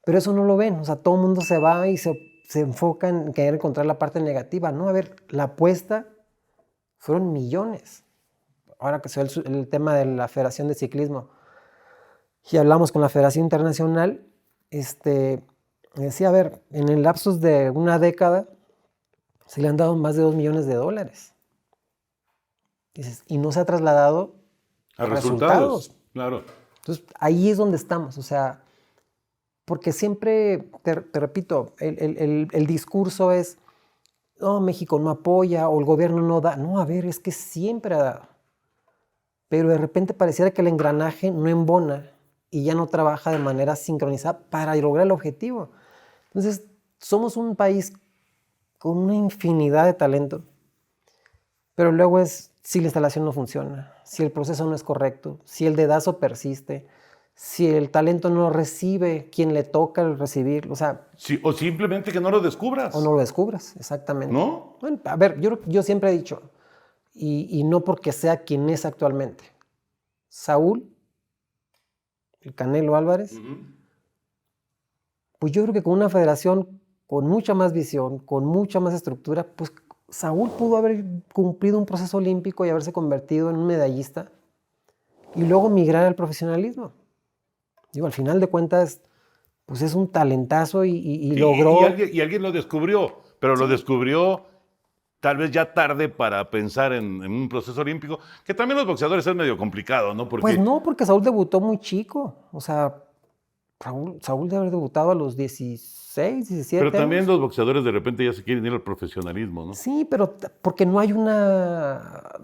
Pero eso no lo ven. O sea, todo el mundo se va y se enfoca en querer encontrar la parte negativa. No, a ver, la apuesta fueron millones. Ahora que se ve el tema de la Federación de Ciclismo y hablamos con la Federación Internacional, decía, a ver, en el lapsus de una década se le han dado más de $2 millones. Dices, y no se ha trasladado a resultados. Claro. Entonces, ahí es donde estamos, o sea, porque siempre, te repito, el discurso es, no, México no apoya o el gobierno no da. No, a ver, es que siempre ha dado. Pero de repente pareciera que el engranaje no embona y ya no trabaja de manera sincronizada para lograr el objetivo. Entonces, somos un país con una infinidad de talento, pero luego es si la instalación no funciona, si el proceso no es correcto, si el dedazo persiste, si el talento no recibe quien le toca el recibir, o sea... Sí, o simplemente que no lo descubras. O no lo descubras, exactamente. ¿No? Bueno, a ver, yo siempre he dicho, y no porque sea quien es actualmente, Saúl, el Canelo Álvarez, pues yo creo que con una federación con mucha más visión, con mucha más estructura, pues Saúl pudo haber cumplido un proceso olímpico y haberse convertido en un medallista y luego migrar al profesionalismo. Digo, al final de cuentas, pues es un talentazo y logró... Y alguien lo descubrió, pero lo descubrió tal vez ya tarde para pensar en un proceso olímpico, que también los boxeadores es medio complicado, ¿no? Pues no, porque Saúl debutó muy chico. O sea, Saúl debe haber debutado a los 16, 17 pero también años. los boxeadores de repente ya se quieren ir al profesionalismo, ¿no? Sí, pero porque no hay una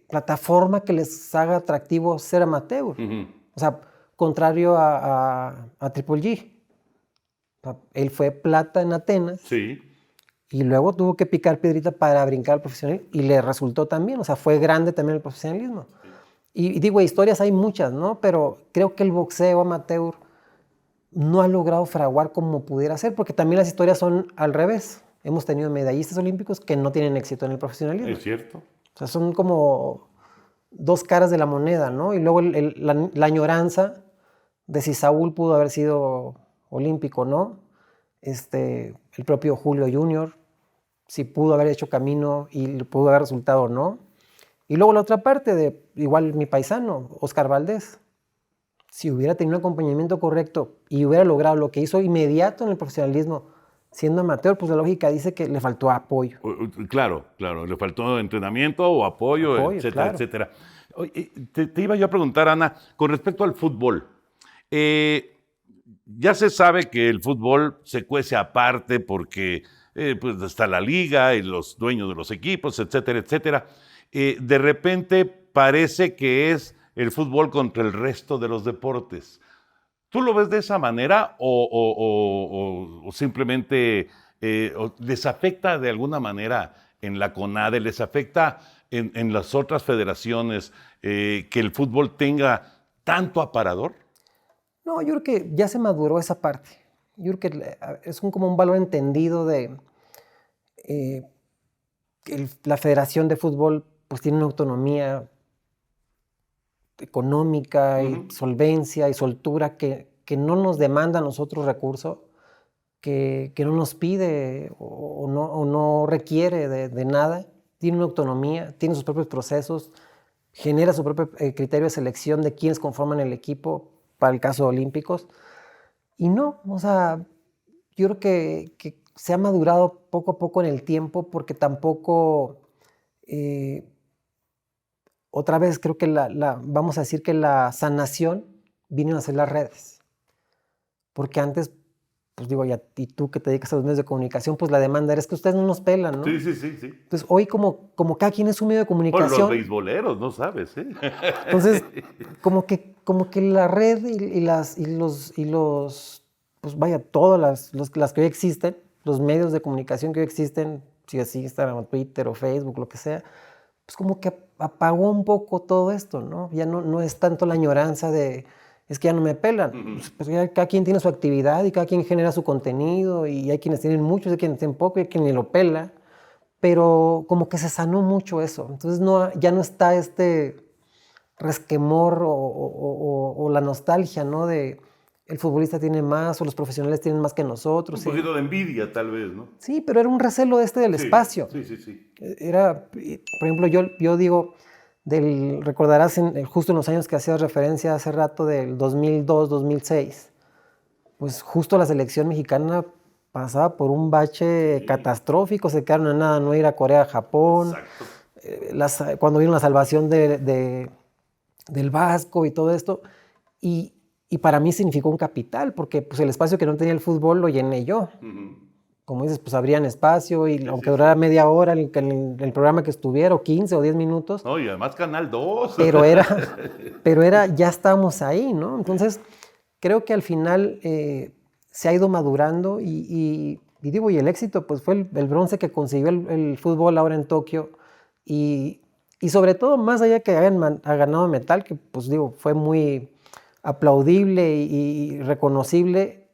plataforma que les haga atractivo ser amateur. Ujú. O sea, contrario a Triple G. O sea, él fue plata en Atenas Sí. y luego tuvo que picar piedrita para brincar al profesionalismo y le resultó también. O sea, fue grande también el profesionalismo. Y digo, historias hay muchas, ¿no? Pero creo que el boxeo amateur no ha logrado fraguar como pudiera ser, porque también las historias son al revés. Hemos tenido medallistas olímpicos que no tienen éxito en el profesionalismo. Es cierto. O sea, son como dos caras de la moneda, ¿no? Y luego la añoranza de si Saúl pudo haber sido olímpico o no. El propio Julio Junior, si pudo haber hecho camino y pudo haber resultado o no. Y luego la otra parte de, igual mi paisano, Oscar Valdés. Si hubiera tenido un acompañamiento correcto y hubiera logrado lo que hizo inmediato en el profesionalismo, siendo amateur, pues la lógica dice que le faltó apoyo. Claro, le faltó entrenamiento o apoyo, etcétera, Claro. etcétera. Oye, te iba yo a preguntar, Ana, con respecto al fútbol. Ya se sabe que el fútbol se cuece aparte porque pues está la liga y los dueños de los equipos, etcétera, etcétera. De repente parece que es el fútbol contra el resto de los deportes. ¿Tú lo ves de esa manera o simplemente les afecta de alguna manera en la CONADE, les afecta en las otras federaciones que el fútbol tenga tanto aparador? No, yo creo que ya se maduró esa parte. Yo creo que es como un valor entendido de que la Federación de Fútbol pues tiene una autonomía económica y solvencia y soltura que no nos demanda a nosotros recursos, que no nos pide o no requiere de nada. Tiene una autonomía, tiene sus propios procesos, genera su propio criterio de selección de quienes conforman el equipo para el caso de Olímpicos. Y no, o sea, yo creo que se ha madurado poco a poco en el tiempo porque tampoco, otra vez creo que vamos a decir que la sanación vienen a ser las redes. Porque antes, pues digo, y tú que te dedicas a los medios de comunicación, pues la demanda era es que ustedes no nos pelan, ¿no? Sí, sí, sí. Entonces hoy como cada quien es un medio de O comunicación. los beisboleros, no sabes, ¿eh? Entonces, como que la red y los pues vaya, todas las que hoy existen, los medios de comunicación que hoy existen, si es Instagram, Twitter o Facebook, lo que sea, pues como que apagó un poco todo esto, ¿no? Ya no es tanto la añoranza de, es que ya no me pelan. Pues ya cada quien tiene su actividad y cada quien genera su contenido y hay quienes tienen mucho, hay quienes tienen poco y hay quien ni lo pela, pero como que se sanó mucho eso. Entonces ya no está este resquemor o la nostalgia, ¿no? De el futbolista tiene más o los profesionales tienen más que nosotros. Un poquito de envidia, tal vez, ¿no? Sí, pero era un recelo del espacio. Sí. Era, por ejemplo, yo digo, recordarás justo en los años que hacías referencia hace rato, del 2002, 2006, pues justo la selección mexicana pasaba por un bache catastrófico, se quedaron en nada, no ir a Corea, Japón, cuando vino la salvación del Vasco y todo esto, y para mí significó un capital, porque pues, el espacio que no tenía el fútbol lo llené yo. Como dices, pues abrían espacio y aunque durara media hora el programa que estuviera, o 15 o 10 minutos. No, y además Canal 2. Pero ya estábamos ahí, ¿no? Entonces, creo que al final se ha ido madurando y el éxito pues fue el bronce que consiguió el fútbol ahora en Tokio y sobre todo, más allá que ha ganado metal, que pues fue muy aplaudible y reconocible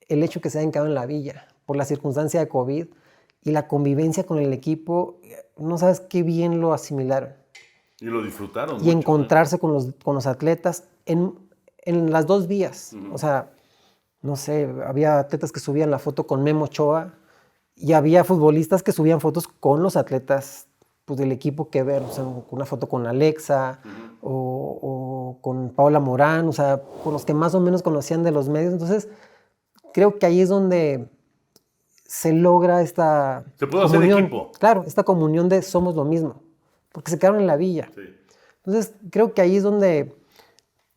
el hecho que se hayan quedado en la villa por la circunstancia de COVID y la convivencia con el equipo, no sabes qué bien lo asimilaron. Y lo disfrutaron. Y encontrarse con los atletas en las dos vías. O sea, no sé, había atletas que subían la foto con Memo Ochoa y había futbolistas que subían fotos con los atletas pues, del equipo que ver, o sea, una foto con Alexa o con Paola Morán, o sea, con los que más o menos conocían de los medios. Entonces, creo que ahí es donde se logra esta Se puede hacer comunión. equipo. Claro, esta comunión de somos lo mismo, porque se quedaron en la villa. Sí. Entonces, creo que ahí es donde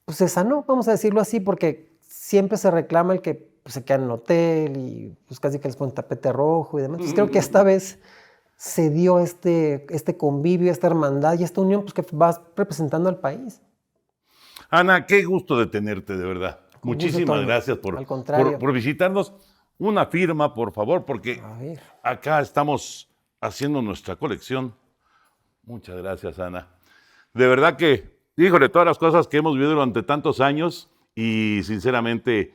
pues, se sanó, vamos a decirlo así, porque siempre se reclama el que pues, se queda en el hotel y pues, casi que les ponen tapete rojo y demás. Entonces, creo que esta vez se dio este convivio, esta hermandad y esta unión pues, que vas representando al país. Ana, qué gusto de tenerte, de verdad. Con gusto, Muchísimas Toño. gracias Al contrario. por visitarnos. Una firma, por favor, porque A ver. acá estamos haciendo nuestra colección. Muchas gracias, Ana. De verdad que, híjole, todas las cosas que hemos vivido durante tantos años y sinceramente,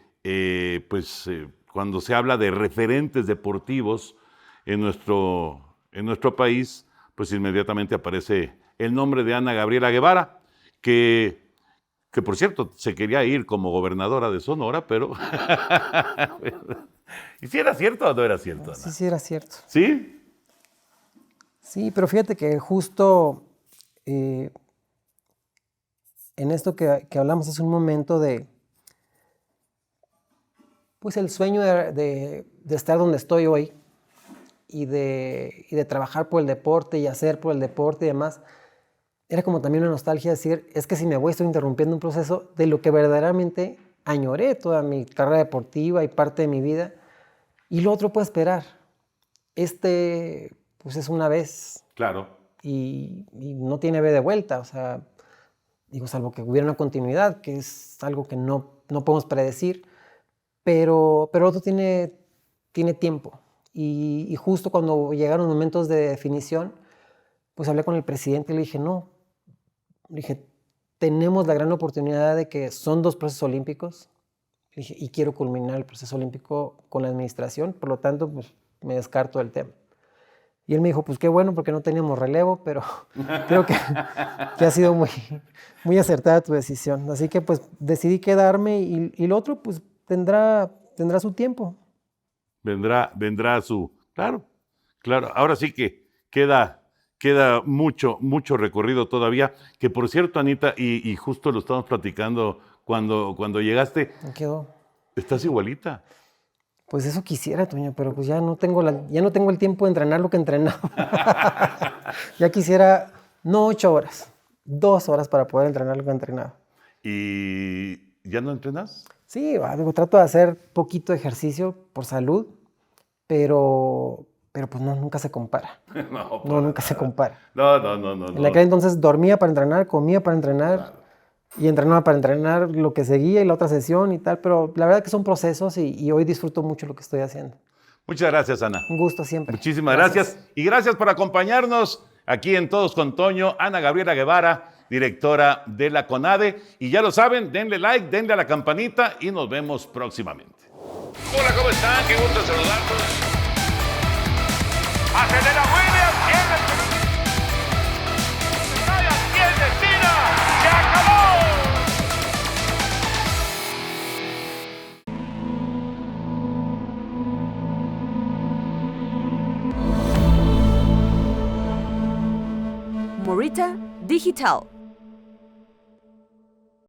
cuando se habla de referentes deportivos en nuestro país, pues inmediatamente aparece el nombre de Ana Gabriela Guevara, que por cierto, se quería ir como gobernadora de Sonora, pero... ¿Y si era cierto o no era cierto, Ana? Sí, sí, era cierto. ¿Sí? Sí, pero fíjate que justo en esto que hablamos hace un momento de, pues el sueño de estar donde estoy hoy y de trabajar por el deporte y hacer por el deporte y demás, era como también una nostalgia decir, es que si me voy estoy interrumpiendo un proceso de lo que verdaderamente añoré toda mi carrera deportiva y parte de mi vida, y lo otro puede esperar. Pues es una vez. Claro. Y no tiene vez de vuelta, o sea, digo, salvo que hubiera una continuidad, que es algo que no podemos predecir, pero otro tiene tiempo. Y justo cuando llegaron momentos de definición, pues hablé con el presidente y le dije, no, tenemos la gran oportunidad de que son 2 procesos olímpicos, le dije, y quiero culminar el proceso olímpico con la administración, por lo tanto, pues me descarto del tema. Y él me dijo, pues qué bueno, porque no teníamos relevo, pero creo que ha sido muy acertada tu decisión. Así que pues decidí quedarme y lo otro pues tendrá su tiempo. Vendrá su... Claro. Ahora sí que queda mucho recorrido todavía. Que por cierto, Anita, y justo lo estábamos platicando cuando llegaste, Me quedó. estás igualita. Pues eso quisiera, Toño, pero pues ya no tengo el tiempo de entrenar lo que entrenaba. Ya quisiera, no 8 horas, 2 horas para poder entrenar lo que entrenaba. ¿Y ya no entrenas? Sí, trato de hacer poquito ejercicio por salud, pero pues no, nunca se compara. No, nunca se compara. No. En aquel entonces dormía para entrenar, comía para entrenar. Claro. Y entrenaba para entrenar lo que seguía y la otra sesión y tal, pero la verdad que son procesos y hoy disfruto mucho lo que estoy haciendo. Muchas gracias, Ana. Un gusto siempre. Muchísimas gracias. Y gracias por acompañarnos aquí en Todos con Toño, Ana Gabriela Guevara, directora de la CONADE. Y ya lo saben, denle like, denle a la campanita y nos vemos próximamente. Hola, ¿cómo están? Qué gusto saludarlos. Acelera Williams, tiene tira, se acabó. Morita Digital.